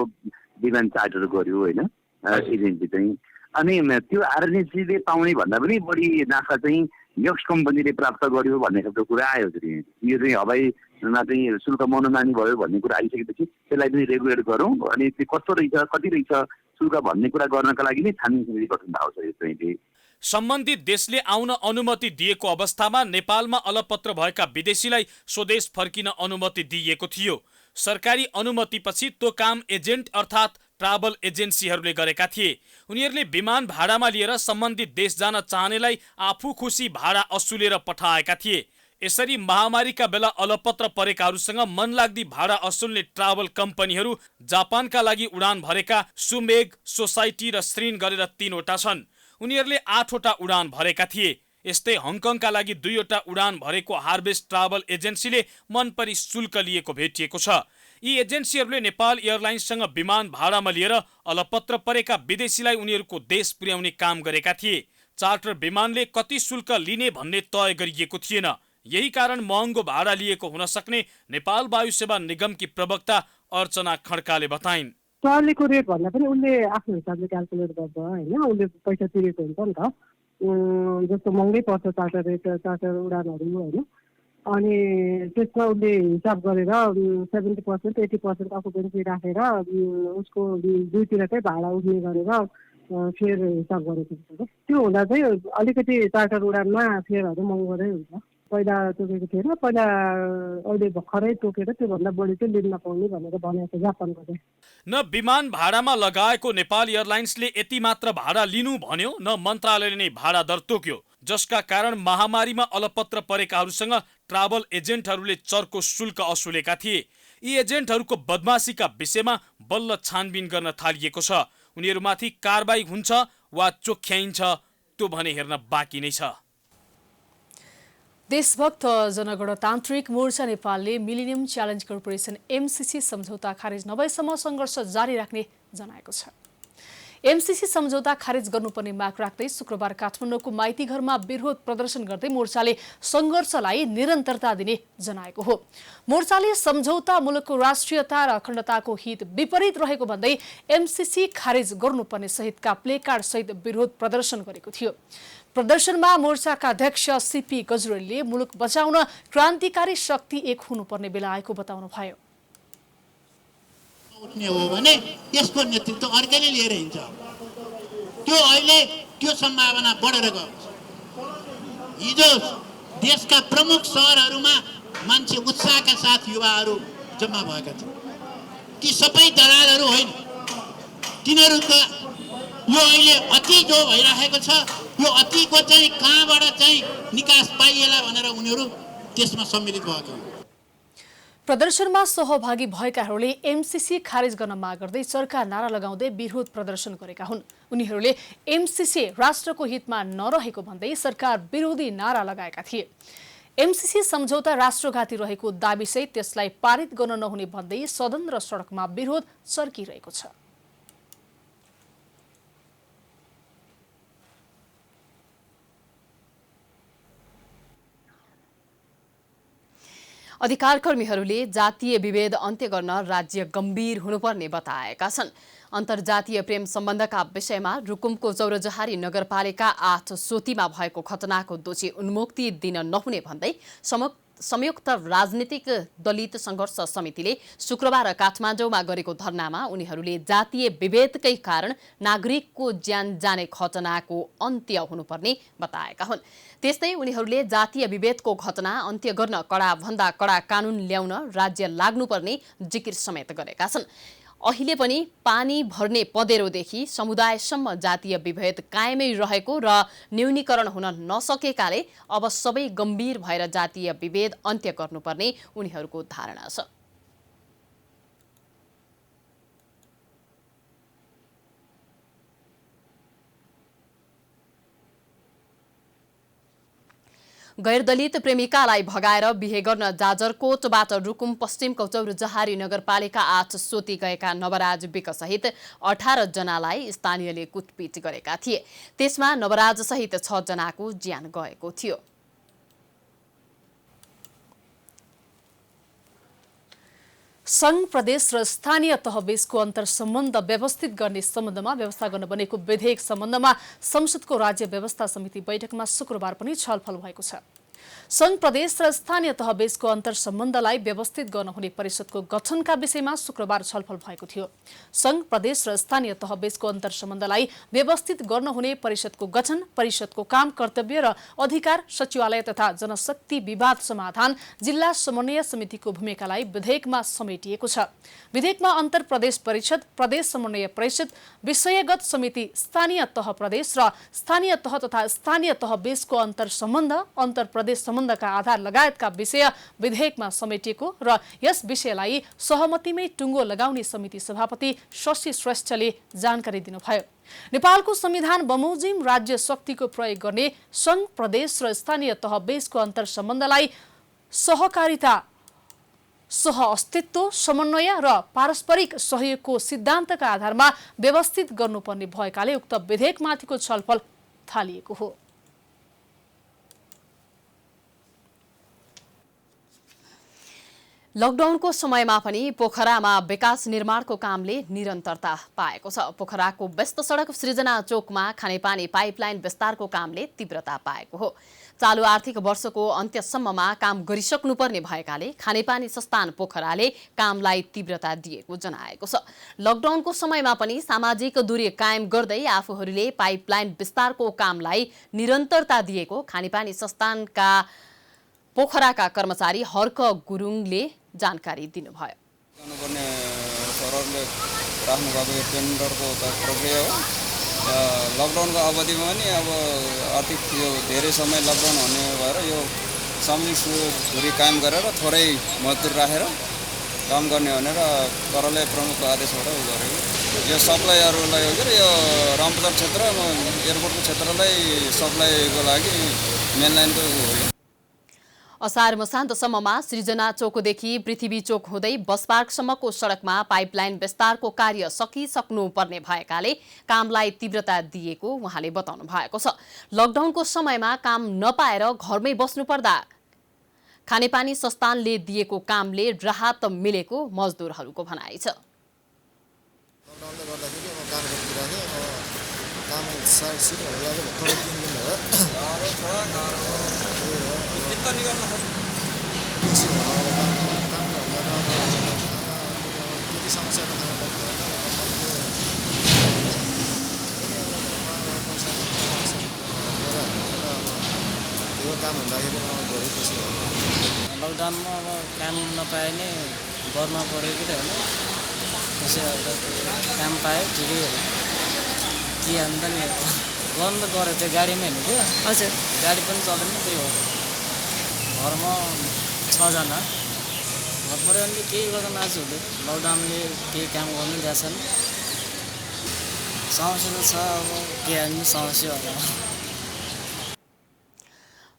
विमान चार्टर गर्यो होइन, एजेन्सी चाहिँ, अनि त्यो आरएनएसीले पाउने भन्दा पनि बढी नाफा चाहिँ यक्स कम्पनीले प्राप्त गर्यो भन्ने खालको कुरा आयो। यो चाहिँ हवाईमा चाहिँ शुल्क मनोमानी भयो भन्ने कुरा आइसकेपछि त्यसलाई पनि रेगुलेट गरौँ, अनि त्यो कस्तो रहेछ कति रहेछ शुल्क भन्ने कुरा गर्नका लागि नै छानबिन समिति गठन भएको छ। यो चाहिँ सम्बन्धित देशले आउन अनुमति दिएको अवस्थामा नेपालमा अलपत्र भएका विदेशीलाई स्वदेश फर्किन अनुमति दिइएको थियो। सरकारी अनुमतिपछि त्यो काम एजेन्ट अर्थात् ट्राभल एजेन्सीहरूले गरेका थिए। उनीहरूले विमान भाडामा लिएर सम्बन्धित देश जान चाहनेलाई आफू खुसी भाडा असुलेर पठाएका थिए। यसरी महामारीका बेला अलपत्र परेकाहरूसँग मनलाग्दी भाडा असुल्ने ट्राभल कम्पनीहरू जापानका लागि उडान भरेका सुमेग, सोसाइटी र श्रीन गरेर 3 वटा छन्। उनीहरूले 8 वटा उडान भरेका थिए। यस्तै हङकङका लागि 2वटा उडान भरेको हार्भेस्ट ट्राभल एजेन्सीले मनपरी शुल्क लिएको भेटिएको छ। यी एजेन्सीहरूले नेपाल एयरलाइन्ससँग विमान भाडामा लिएर अलपत्र परेका विदेशीलाई उनीहरूको देश पुर्याउने काम गरेका थिए। चार्टर विमानले कति शुल्क लिने भन्ने तय गरिएको थिएन। यही कारण महँगो भाडा लिएको हुन सक्ने नेपाल वायु सेवा निगमकी प्रवक्ता अर्चना खड्काले बताइन्। चलेको रेट भन्दा पनि उसले आफ्नो हिसाबले क्याल्कुलेट गर्छ होइन, उसले पैसा तिरेको हुन्छ नि त। जस्तो महँगै पर्छ चार्टर उडानहरू होइन, अनि त्यसमा उसले हिसाब गरेर 70% 80% अकुपेन्सी राखेर उसको दुईतिरकै भाडा उठ्ने गरेर फेयर हिसाब गरेको हुन्छ। त्यो हुँदा चाहिँ अलिकति चार्टर उडानमा फेयरहरू महँगो हुन्छ। पहिला तोकेको थिएन, पहिला अहिले भर्खरै तोकेर त्योभन्दा बढी चाहिँ लिन नपाउने भनेर भनेको जापानको चाहिँ। न विमान भाडामा लगाएको नेपाल एयरलाइन्सले यति मात्र भाडा लिनु भन्यो, न मन्त्रालयले नै भाडा दर तोक्यो, जसका कारण महामारीमा अलपत्र परेकाहरूसँग ट्राभल एजेन्टहरूले चर्को शुल्क असुलेका थिए। यी एजेन्टहरूको बदमासीका विषयमा बल्ल छानबिन गर्न थालिएको छ। उनीहरूमाथि कारबाही हुन्छ वा चोख्याइन्छ त्यो भने हेर्न बाँकी नै छ। देशभक्त जनगणतान्त्रिक मोर्चा नेपालले मिलेनियम च्यालेन्ज कर्पोरेसन एमसीसी सम्झौता खारेज नभएसम्म सङ्घर्ष जारी राख्ने जनाएको छ। एमसीसी सम्झौता खारेज गर्नुपर्ने माग राख्दै शुक्रबार काठमाडौँको माइतीघरमा विरोध प्रदर्शन गर्दै मोर्चाले सङ्घर्षलाई निरन्तरता दिने जनाएको हो। मोर्चाले सम्झौता मुलुकको राष्ट्रियता र अखण्डताको हित विपरीत रहेको भन्दै एमसीसी खारेज गर्नुपर्ने सहितका प्लेकार्ड सहित विरोध प्रदर्शन गरेको थियो। प्रदर्शनमा मोर्चाका अध्यक्ष सीपी गजुरेलले मुलुक बचाउन क्रान्तिकारी शक्ति एक हुनुपर्ने बेला आएको बताउनु भयो। उठ्ने हो भने त्यसको नेतृत्व अर्कैले लिएर हिँड्छ। त्यो अहिले त्यो सम्भावना बढेर गएको छ। हिजो देशका प्रमुख सहरहरूमा मान्छे उत्साहका साथ युवाहरू जम्मा भएका थिए। ती सबै दलालहरू होइन, तिनीहरूका यो अहिले अति जो भइरहेको छ, यो अतिको चाहिँ कहाँबाट चाहिँ निकास पाइएला भनेर उनीहरू त्यसमा सम्मिलित भएका हुन्। प्रदर्शनमा सहभागी भएकाहरूले एमसीसी खारेज गर्न माग गर्दै चर्का नारा लगाउँदै विरोध प्रदर्शन गरेका हुन्। उनीहरूले एमसीसी राष्ट्रको हितमा नरहेको भन्दै सरकार विरोधी नारा लगाएका थिए। एमसीसी सम्झौता राष्ट्रघाती रहेको दाबीसहित त्यसलाई पारित गर्न नहुने भन्दै सदन र सडकमा विरोध चर्किरहेको छ। अधिकारकर्मीहरूले जातीय विभेद अन्त्य गर्न राज्य गम्भीर हुनुपर्ने बताएका छन्। अन्तर्जातीय प्रेम सम्बन्धका विषयमा रुकुमको चौरजहारी नगरपालिका 8 सोतीमा भएको घटनाको दोषी उन्मुक्ति दिन नहुने भन्दै संयुक्त राजनीतिक दलित सङ्घर्ष समितिले शुक्रबार काठमाडौँमा गरेको धरनामा उनीहरूले जातीय विभेदकै कारण नागरिकको ज्यान जाने घटनाको अन्त्य हुनुपर्ने बताएका हुन्। त्यस्तै उनीहरूले जातीय विभेदको घटना अन्त्य गर्न कडाभन्दा कडा कानुन ल्याउन राज्य लाग्नुपर्ने जिकिर समेत गरेका छन्। अहिले पनि पानी भर्ने पँधेरोदेखि समुदायसम्म जातीय विभेद कायमै रहेको र न्यूनीकरण हुन नसकेकाले अब सबै गम्भीर भएर जातीय विभेद अन्त्य गर्नुपर्ने उनीहरूको धारणा छ। गैरदलित प्रेमिकालाई भगाएर बिहे गर्न जाजरकोटबाट रुकुम पश्चिमको चौरजहारी नगरपालिका 8 सोती गएका नवराज विक सहित 18 जनालाई स्थानीयले कुटपिट गरेका थिए। त्यसमा नवराज सहित 6 जनाको ज्यान गएको थियो। संघ प्रदेश र स्थानीय तहबीचको अन्तर्सम्बन्ध व्यवस्थित गर्ने सम्बन्धमा व्यवस्था गर्न बनेको विधेयक सम्बन्धमा संसदको राज्य व्यवस्था समिति बैठकमा शुक्रबार पनि छलफल भएको छ। संघ प्रदेश र स्थानीय तहबीचको अन्तर्सम्बन्धलाई व्यवस्थित गर्न हुने परिषदको गठनका विषयमा शुक्रबार छलफल भएको थियो। संघ प्रदेश र स्थानीय तहबीचको अन्तर्सम्बन्धलाई व्यवस्थित गर्न हुने परिषदको गठन, परिषदको काम, कर्तव्य र अधिकार, सचिवालय तथा जनशक्ति विवाद समाधान, जिल्ला समन्वय समितिको भूमिकालाई विधेयकमा समेटिएको छ। विधेयकमा अन्तर प्रदेश परिषद, प्रदेश समन्वय परिषद, विषयगत समिति, स्थानीय तह प्रदेश र स्थानीय तह तथा स्थानीय तहबीचको अन्तर्सम्बन्ध, अन्तर प्रदेश सम्बन्धका आधार लगायतका विषय विधेयकमा समेटिएको र यस विषयलाई सहमतिमै टुङ्गो लगाउने समिति सभापति शशि श्रेष्ठले जानकारी दिनुभयो। नेपालको संविधान बमोजिम राज्य शक्तिको प्रयोग गर्ने संघ प्रदेश र स्थानीय तह बीचको अन्तर सम्बन्धलाई सहकारिता सह अस्तित्व समन्वय र पारस्परिक सहयोगको सिद्धान्तका आधारमा व्यवस्थित गर्नुपर्ने भएकाले उक्त विधेयकमाथिको छलफल थालिएको हो। लकडाउनको समयमा पनि पोखरामा विकास निर्माणको कामले निरन्तरता पाएको छ। पोखराको व्यस्त सडक सृजना चोकमा खानेपानी पाइपलाइन विस्तारको कामले तीव्रता पाएको हो। चालु आर्थिक वर्षको अन्त्यसम्ममा काम गरिसक्नुपर्ने भएकाले खानेपानी संस्थान पोखराले कामलाई तीव्रता दिएको जनाएको छ। लकडाउनको समयमा पनि सामाजिक दूरी कायम गर्दै आफूहरूले पाइपलाइन विस्तारको कामलाई निरन्तरता दिएको खानेपानी संस्थानका पोखराका कर्मचारी हर्क गुरुङले जानकारी दिनुभयो। गर्नुपर्ने सरहरूले राख्नुभएको यो टेन्डरको प्रक्रिया हो। लकडाउनको अवधिमा पनि अब आर्थिक यो धेरै समय लकडाउन हुने भएर यो सामाजिक दूरी कायम गरेर थोरै मजदुर राखेर काम गर्ने भनेर कार्यालय प्रमुखको आदेशबाट उयो गरेको। यो सप्लाईहरूलाई हो कि यो रामबजार क्षेत्र एयरपोर्टको क्षेत्रलाई सप्लाईको लागि मेन लाइनको हो। असार मसान्तसम्ममा सृजना चोकदेखि पृथ्वी चोक हुँदै बस पार्कसम्मको सडकमा पाइपलाइन विस्तारको कार्य सकिसक्नुपर्ने भएकाले कामलाई तीव्रता दिएको उहाँले बताउनु भएको छ। लकडाउनको समयमा काम नपाएर घरमै बस्नुपर्दा खानेपानी संस्थानले दिएको कामले राहत मिलेको मजदुरहरूको भनाइ छ। लकडाउनमा अब काम नपाए नै गर्न पऱ्यो कि त होइन। त्यसै काम पायो ठिकै हो कि अन्त नि गर्नु त गऱ्यो त्यो गाडीमै हिँड्नु थियो। हजुर गाडी पनि चल्दैन त्यही हो। घरमा 6 जना घर पऱ्यो भने केही गर्दैन। आज हुँदै लकडाउनले केही काम गर्नु दिएको छैन। समस्या त छ अब के हाल्नु समस्या होला।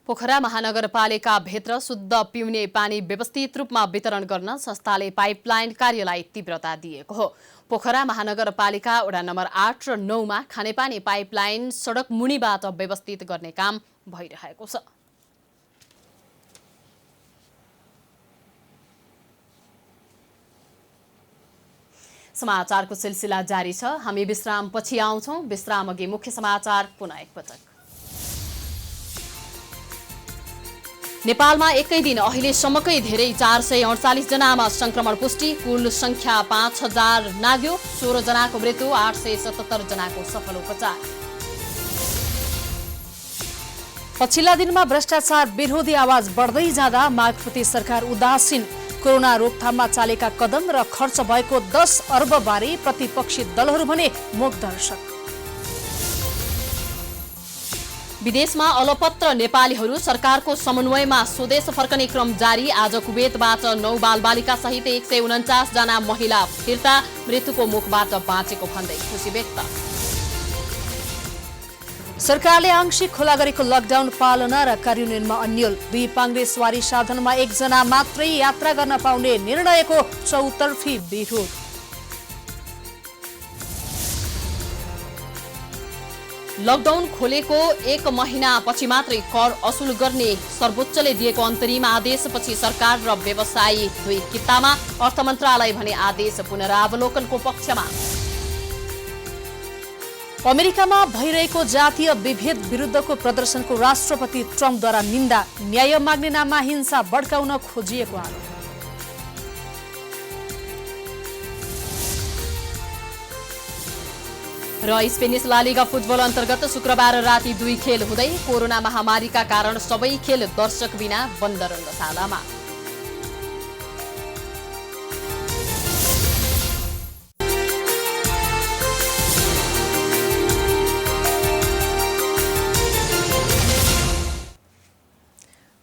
पोखरा महानगरपालिका भित्र शुद्ध पिउने पानी व्यवस्थित रूपमा वितरण गर्न संस्थाले पाइपलाइन कार्यलाई तीव्रता दिएको हो। पोखरा महानगरपालिका वडा नम्बर 8 र 9 मा खानेपानी पाइपलाइन सडक मुनिबाट व्यवस्थित गर्ने काम भइरहेको छ। समाचारको सिलसिला जारी छ। हामी विश्रामपछि आउँछौं। विश्राम अघि मुख्य समाचार पुनः एकपटक। नेपालमा एकै दिन अहिलेसम्मकै धेरै 448 जनामा संक्रमण पुष्टि। कुल संख्या 5000 नाग्यो। 16 जनाको मृत्यु, 877 जनाको सफल उपचार। पछिल्ला दिनमा भ्रष्टाचार विरोधी आवाज बढ्दै जाँदा मागप्रति सरकार उदासीन। कोरोना रोकथाममा चालेका कदम र खर्च भएको 10 अर्ब बारे प्रतिपक्षी दलहरू भने मूकदर्शक। विदेशमा अलपत्र नेपालीहरू सरकारको समन्वयमा स्वदेश फर्कने क्रम जारी। आज कुवेतबाट 9 बालबालिका सहित 149 जना महिला फिर्ता। मृत्युको मुखबाट बाँचेको भन्दै खुसी व्यक्त। सरकारले आंशिक खुला गरेको लकडाउन पालना र कार्यान्वयनमा अन्यल। 2 पाङ्ग्रे सवारी साधनमा 1 जना मात्रै यात्रा गर्न पाउने निर्णयको चौतर्फी विरोध। लकडाउन खोलेको 1 महिनापछि मात्रै कर असुल गर्ने सर्वोच्चले दिएको अन्तरिम आदेशपछि सरकार र व्यवसायी दुई कितामा। अर्थ मन्त्रालय भने आदेश पुनरावलोकनको पक्षमा। अमेरिकामा भइरहेको जातीय विभेद विरुद्धको प्रदर्शनको राष्ट्रपति ट्रम्पद्वारा निन्दा। न्याय माग्ने नाममा हिंसा भड्काउन खोजिएको आरोप। र स्पेनिस ला लिगा फुटबल अन्तर्गत शुक्रबार राति 2 खेल हुँदै कोरोना महामारीका कारण सबै खेल दर्शक बिना बन्द रङ्गशालामा।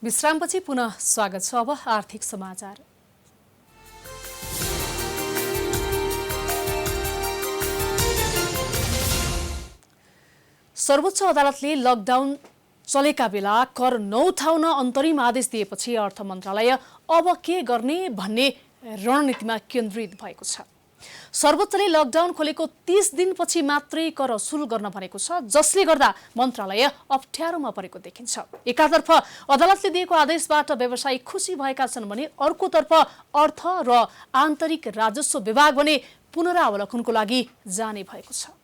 विश्रामपछि पुनः स्वागत छ। अब आर्थिक समाचार। सर्वोच्च अदालतले लकडाउन चलेका बेला कर नउठाउन अन्तरिम आदेश दिएपछि अर्थ मन्त्रालय अब के गर्ने भन्ने रणनीतिमा केन्द्रित भएको छ। सर्वोच्चले लकडाउन खोलेको 30 दिनपछि मात्रै कर असुल गर्न भनेको छ, जसले गर्दा मन्त्रालय अप्ठ्यारोमा परेको देखिन्छ। एकातर्फ अदालतले दिएको आदेशबाट व्यवसायी खुसी भएका छन् भने अर्कोतर्फ अर्थ र आन्तरिक राजस्व विभाग भने पुनरावलोकनको लागि जाने भएको छ।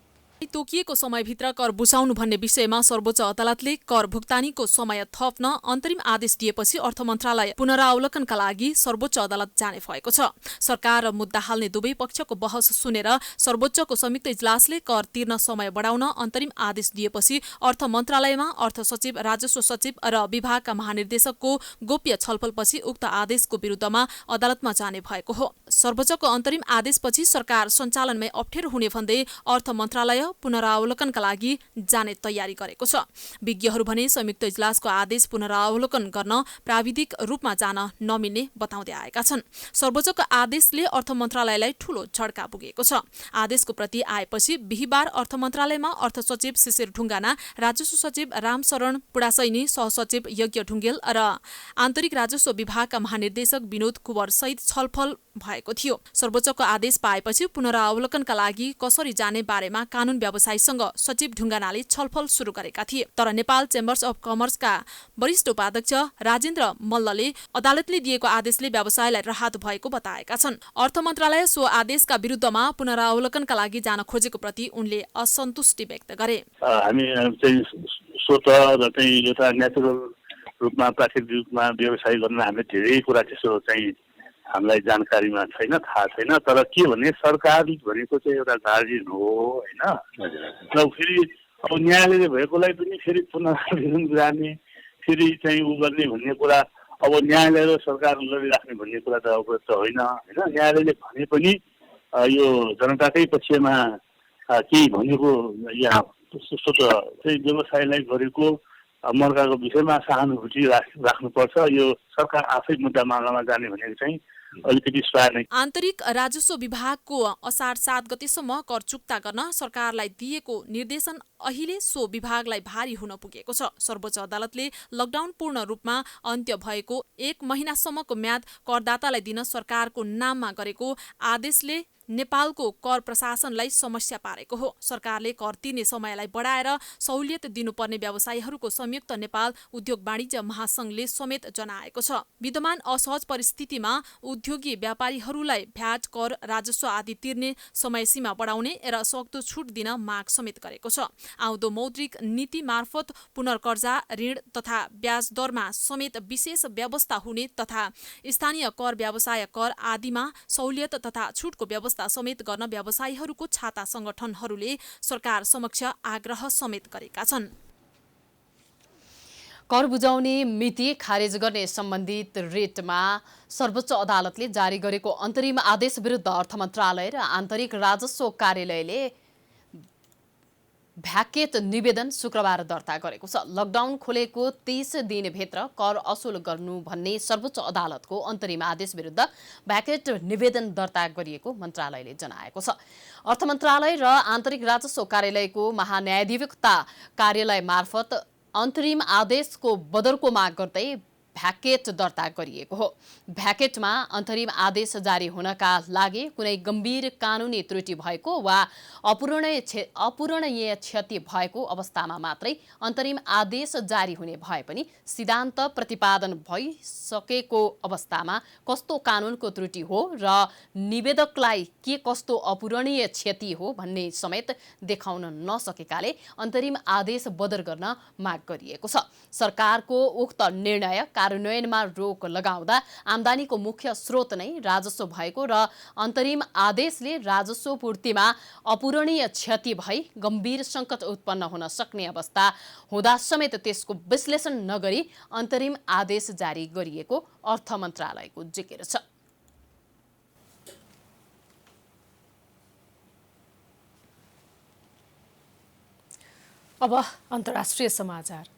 तोकिएको समयभित्र कर बुझाउनु भन्ने विषयमा सर्वोच्च अदालतले कर भुक्तानीको समय थप्न अन्तरिम आदेश दिएपछि अर्थ मन्त्रालय पुनरावलोकनका लागि सर्वोच्च अदालत जाने भएको छ। सरकार र मुद्दा हाल्ने दुवै पक्षको बहस सुनेर सर्वोच्चको संयुक्त इजलासले कर तिर्न समय बढाउन अन्तरिम आदेश दिएपछि अर्थ मन्त्रालयमा अर्थ सचिव, राजस्व सचिव र विभागका महानिर्देशकको गोप्य छलफलपछि उक्त आदेशको विरुद्धमा अदालतमा जाने भएको हो। सर्वोच्चको अन्तरिम आदेशपछि सरकार सञ्चालनमै अप्ठ्यारो हुने भन्दै अर्थ मन्त्रालय पुनरावलोकनका लागि जाने तयारी गरेको छ। विज्ञहरू भने संयुक्त इजलासको आदेश पुनरावलोकन गर्न प्राविधिक रूपमा जान नमिल्ने बताउँदै आएका छन्। सर्वोच्चको आदेशले अर्थ मन्त्रालयलाई ठूलो झड्का पुगेको छ। आदेशको प्रति आएपछि बिहीबार अर्थ मन्त्रालयमा अर्थ सचिव शिशिर ढुङ्गाना, राजस्व सचिव रामशरण पुडासैनी, सहसचिव यज्ञ ढुङ्गेल र आन्तरिक राजस्व विभागका महानिर्देशक विनोद कुवर सहित छलफल भएको थियो। सर्वोच्चको आदेश पाएपछि पुनरावलोकनका लागि कसरी जाने बारेमा कानून व्यवसायीसँग सचिव ढुङ्गानाले छलफल सुरु गरेका थिए। तर नेपाल चेम्बर्स अफ कमर्सका वरिष्ठ उपाध्यक्ष राजेन्द्र मल्लले अदालतले दिएको आदेशले व्यवसायलाई राहत भएको बताएका छन्। अर्थ मन्त्रालय सो आदेशका विरुद्धमा पुनरावलोकनका लागि जान खोजेको प्रति उनले असन्तुष्टि व्यक्त गरे। हामी चाहिँ स्वतः र चाहिँ एउटा नेचुरल रूपमा प्राकृतिक रूपमा व्यवसाय गर्न हामीले धेरै कुरा त्यसो चाहिँ हामीलाई जानकारीमा छैन, थाहा छैन। तर के भने सरकार भनेको चाहिँ एउटा गार्जियन हो होइन। र फेरि अब न्यायालयले भएकोलाई पनि फेरि पुनरावलोकन गर्ने, फेरि चाहिँ उ गर्ने भन्ने कुरा अब न्यायालय र सरकार लडिराख्ने भन्ने कुरा त अब त होइन होइन। न्यायालयले भने पनि यो जनताकै पक्षमा केही भनेको यहाँ स्वतः चाहिँ व्यवसायलाई गरेको मर्काको विषयमा सहानुभूति राख्नुपर्छ। यो सरकार आफै मुद्दा मामलामा जाने भनेको चाहिँ अलिकति स्वाद। आन्तरिक राजस्व विभागको असार 7 गतेसम्म कर चुक्ता गर्न सरकारलाई दिएको निर्देशन अहिले सो विभागलाई भारी हुन पुगेको छ। सर्वोच्च अदालतले लकडाउन पूर्ण रूपमा अन्त्य भएको 1 महिनासम्मको म्याद करदातालाई दिन सरकारको नाममा गरेको आदेशले नेपालको कर प्रशासनलाई समस्या पारेको हो। सरकारले कर तिर्ने समयलाई बढाएर सहुलियत दिनुपर्ने व्यवसायीहरूको संयुक्त नेपाल उद्योग वाणिज्य महासंघले समेत जनाएको छ। विद्यमान असहज परिस्थितिमा उद्योगी व्यापारीहरूलाई भ्याट, कर, राजस्व आदि तिर्ने समय सीमा बढाउने र सक्दो छुट दिन माग समेत गरेको छ। आउँदो मौद्रिक नीति मार्फत पुनर्कर्जा, ऋण तथा ब्याज दरमा समेत विशेष व्यवस्था हुने तथा स्थानीय कर, व्यवसाय कर आदिमा सहुलियत तथा छुटको व्यवस्था समेत गर्न व्यवसायीहरूको छाता संगठनहरूले सरकार समक्ष आग्रह समेत गरेका छन्। कर बुझाउने मिति खारेज गर्ने सम्बन्धित रिटमा सर्वोच्च अदालतले जारी गरेको अन्तरिम आदेश विरुद्ध अर्थ मन्त्रालय र आन्तरिक राजस्व कार्यालयले भ्याकेट निवेदन शुक्रबार दर्ता गरेको छ। लकडाउन खोलेको 30 दिनभित्र कर असुल गर्नु भन्ने सर्वोच्च अदालतको अन्तरिम आदेश विरुद्ध भ्याकेट निवेदन दर्ता गरिएको मन्त्रालयले जनाएको छ। अर्थ मन्त्रालय र आन्तरिक राजस्व कार्यालयको महान्यायाधिवक्ता कार्यालय मार्फत अन्तरिम आदेशको बदरको माग गर्दै भ्याकेट दर्ता गरिएको हो। भ्याकेटमा अन्तरिम आदेश जारी हुनका लागि कुनै गम्भीर कानुनी त्रुटि भएको वा अपूरणीय क्षति भएको अवस्थामा मात्रै अन्तरिम आदेश जारी हुने भए पनि सिद्धान्त प्रतिपादन भइसकेको अवस्थामा कस्तो कानुनको त्रुटि हो र निवेदकलाई के कस्तो अपूरणीय क्षति हो भन्ने समेत देखाउन नसकेकाले अन्तरिम आदेश बदर गर्न माग गरिएको छ। सरकारको उक्त निर्णय कार्यान्वयनमा रोक लगाउँदा आम्दानीको मुख्य स्रोत नै राजस्व भएको र अन्तरिम आदेशले राजस्व पूर्तिमा अपूरणीय क्षति भई गम्भीर सङ्कट उत्पन्न हुन सक्ने अवस्था हुँदा समेत त्यसको विश्लेषण नगरी अन्तरिम आदेश जारी गरिएको अर्थ मन्त्रालयको जिकिर छ। अब अन्तर्राष्ट्रिय समाचार।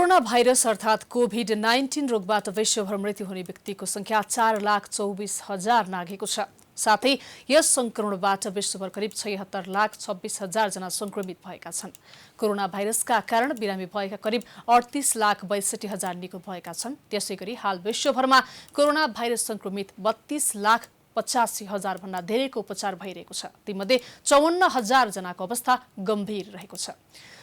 कोरोना भाइरस अर्थात् कोभिड-19 रोगबाट विश्वभर मृत्यु हुने व्यक्तिको संख्या 4,24,000 नाघेको छ। साथै यस संक्रमणबाट विश्वभर करिब 76,26,000 जना संक्रमित भएका छन्। कोरोना भाइरसका कारण बिरामी भएका करिब 38,62,000 निको भएका छन्। त्यसैगरी हाल विश्वभरमा कोरोना भाइरस संक्रमित 32,85,000 भन्दा धेरैको उपचार भइरहेको छ। तीमध्ये 54,000 जनाको अवस्था गम्भीर रहेको छ।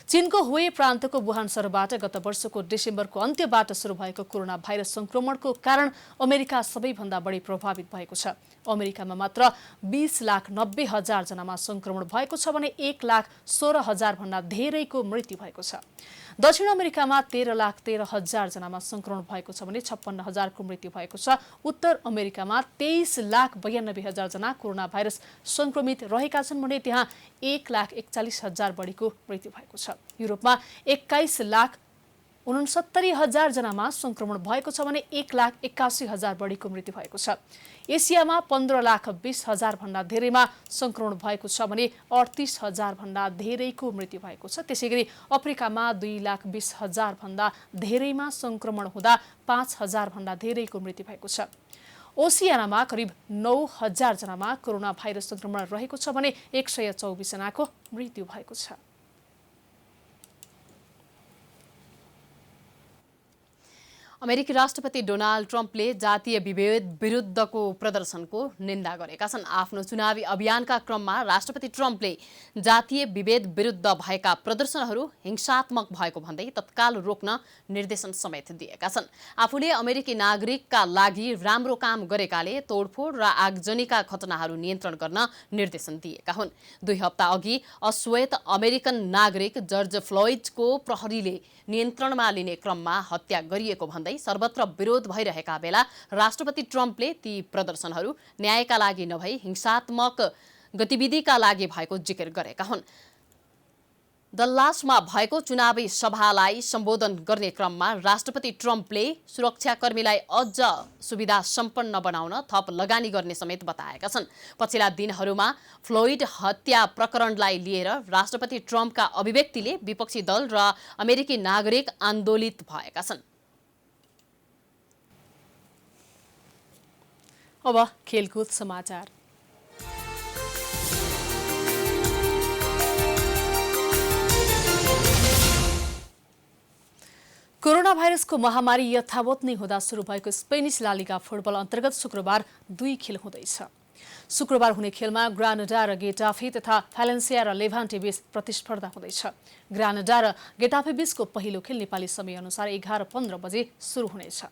चीनको हुए प्रान्तको वुहान सहरबाट गत वर्षको डिसेम्बरको अन्त्यबाट सुरु भएको कोरोना भाइरस संक्रमणको कारण अमेरिका सबैभन्दा बढी प्रभावित भएको छ। अमेरिकामा मात्र 20,90,000 जनामा संक्रमण भएको छ भने 1,16,000 भन्दा धेरैको मृत्यु भएको छ। दक्षिण अमेरिकामा 13,13,000 जनामा संक्रमण भएको छ भने 56,000 को मृत्यु भएको छ। उत्तर अमेरिकामा 23,92,000 जना कोरोना भाइरस संक्रमित रहेका छन् भने त्यहाँ 1,41,000 बढीको मृत्यु भएको छ। युरोपमा 21,69,000 जनामा संक्रमण भएको छ भने 1,81,000 बढीको मृत्यु भएको छ। एसियामा 15,20,000 भन्दा धेरैमा संक्रमण भएको छ भने 38,000 भन्दा धेरैको मृत्यु भएको छ। त्यसैगरी अफ्रिकामा 2,20,000 भन्दा धेरैमा संक्रमण हुँदा 5,000 भन्दा धेरैको मृत्यु भएको छ। ओसियानामा करिब 9,000 जनामा कोरोना भाइरस संक्रमण रहेको छ भने 124 जनाको मृत्यु भएको छ। अमेरिकी राष्ट्रपति डोनाल्ड ट्रम्पले जातीय विभेद विरुद्धको प्रदर्शनको निन्दा गरेका छन्। आफ्नो चुनावी अभियानका क्रममा राष्ट्रपति ट्रम्पले जातीय विभेद विरुद्ध भएका प्रदर्शनहरू हिंसात्मक भएको भन्दै तत्काल रोक्न निर्देशन समेत दिएका छन्। आफूले अमेरिकी नागरिकका लागि राम्रो काम गरेकाले तोडफोड र आगजनीका घटनाहरू नियन्त्रण गर्न निर्देशन दिएका हुन्। 2 हप्ता अघि अश्वेत अमेरिकन नागरिक जर्ज फ्लोइडको प्रहरीले नियन्त्रणमा लिने क्रममा हत्या गरिएको भन्दै सर्वत्र विरोध भइरहेका बेला राष्ट्रपति ट्रम्पले ती प्रदर्शनहरू न्यायका लागि नभई हिंसात्मक गतिविधिका लागि भएको जिकिर गरेका हुन्। दल्लासमा भएको चुनावी सभालाई सम्बोधन गर्ने क्रममा राष्ट्रपति ट्रम्पले सुरक्षाकर्मीलाई अझ सुविधा सम्पन्न बनाउन थप लगानी गर्ने समेत बताएका छन्। पछिल्ला दिनहरूमा फ्लोइड हत्या प्रकरणलाई लिएर राष्ट्रपति ट्रम्पका अभिव्यक्तिले विपक्षी दल र अमेरिकी नागरिक आन्दोलित भएका छन्। अब खेलकुद समाचार। कोरोना भाइरसको महामारी यथावत नै हुँदा सुरु भएको स्पेनिस ला लिगा फुटबल अन्तर्गत शुक्रबार 2 खेल हुँदैछ। शुक्रबार हुने खेलमा ग्रानाडा र गेटाफे तथा भ्यालेन्सिया र लेभान्टे बीच प्रतिस्पर्धा हुँदैछ। ग्रानाडा र गेटाफे बीचको पहिलो खेल नेपाली समयअनुसार 11:15 बजे सुरु हुनेछ।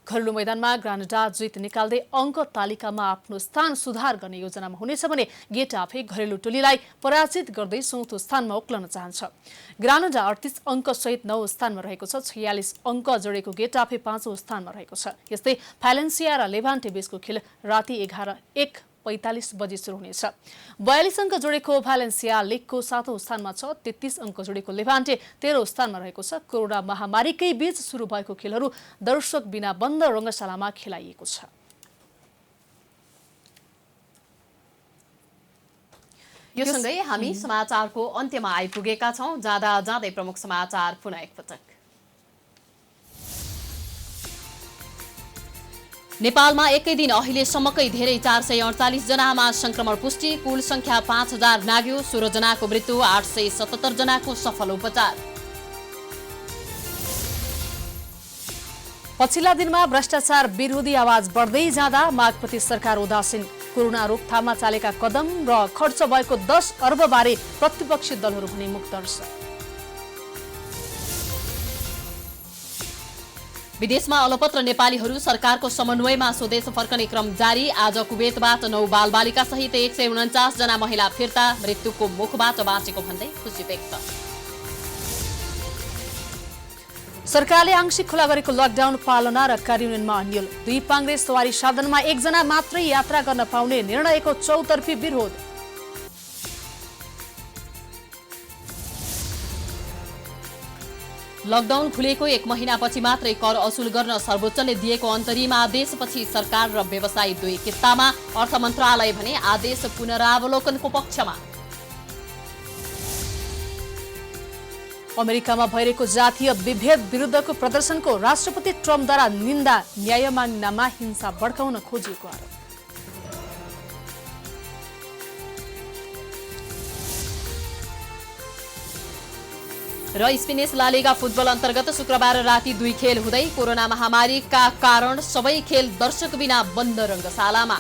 घरेलु मैदानमा ग्रानाडा जित निकाल्दै अङ्क तालिकामा आफ्नो स्थान सुधार गर्ने योजनामा हुनेछ भने गेटाफे घरेलु टोलीलाई पराजित गर्दै 4थो स्थानमा उक्लन चाहन्छ। ग्रानाडा 38 अङ्कसहित 9 स्थानमा रहेको छ। 46 अङ्क जोडेको गेटाफे 5औं स्थानमा रहेको छ। यस्तै भ्यालेन्सिया र लेभान्टे बीचको खेल राति 1:45 बजे सुरु हुनेछ। 42 अङ्क जोडेको भ्यालेन्सिया लिगको 7औं स्थानमा छ। 33 अङ्क जोडेको लेभान्टे 13औं स्थानमा रहेको छ। कोरोना महामारीकै बीच सुरु भएको खेलहरू दर्शक बिना बन्द रङ्गशालामा खेलाइएको छ। यो सँगै हामी समाचारको अन्त्यमा आइपुगेका छौं। जाँदा जाँदै प्रमुख समाचार पुनः एकपटक। नेपालमा एकै दिन अहिलेसम्मकै धेरै 448 जनामा संक्रमण पुष्टि। कुल संख्या 5,000 नाग्यो। 16 जनाको मृत्यु, 877 जनाको सफल उपचार। पछिल्ला दिनमा भ्रष्टाचार विरोधी आवाज बढ्दै जाँदा मागप्रति सरकार उदासीन। कोरोना रोकथाममा चालेका कदम र खर्च भएको 10 अर्ब बारे प्रतिपक्षी दलहरू भने मुक्तर्स। विदेशमा अलपत्र नेपालीहरू सरकारको समन्वयमा स्वदेश फर्कने क्रम जारी। आज कुवेतबाट 9 बालबालिका सहित 149 जना महिला फिर्ता। मृत्युको मुखबाट बाँचेको भन्दै खुसी व्यक्त। सरकारले आंशिक खुला गरेको लकडाउन पालना र कार्यान्वयनमा अन्यल। 2 पाङ्ग्रे सवारी साधनमा 1 जना मात्रै यात्रा गर्न पाउने निर्णयको चौतर्फी विरोध। लकडाउन खुलेको 1 महिनापछि मात्रै कर असुल गर्न सर्वोच्चले दिएको अन्तरिम आदेशपछि सरकार र व्यवसायी 2 किस्तामा। अर्थ मन्त्रालय भने आदेश पुनरावलोकनको पक्षमा। अमेरिकामा भइरहेको जातीय विभेद विरुद्धको प्रदर्शनको राष्ट्रपति ट्रम्पद्वारा निन्दा, न्यायमाग्नामा हिंसा भड्काउन खोजिएको आरोप। र स्पेनिस ला लिगा फुटबल अन्तर्गत शुक्रबार राति 2 खेल हुँदै कोरोना महामारीका कारण सबै खेल दर्शक बिना बन्द रङ्गशालामा।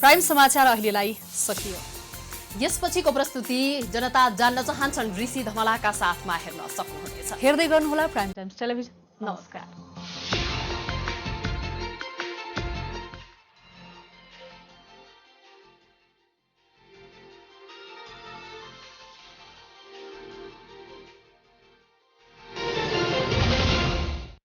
प्राइम समाचार अहिलेलाई सकियो। यसपछिको प्रस्तुति जनता जान्न चाहन्छन् ऋषि धमलाका साथमा हेर्न सक्नुहुनेछ। हेर्दै गर्नुहोला प्राइम टाइम्स टेलिभिजन। नमस्कार।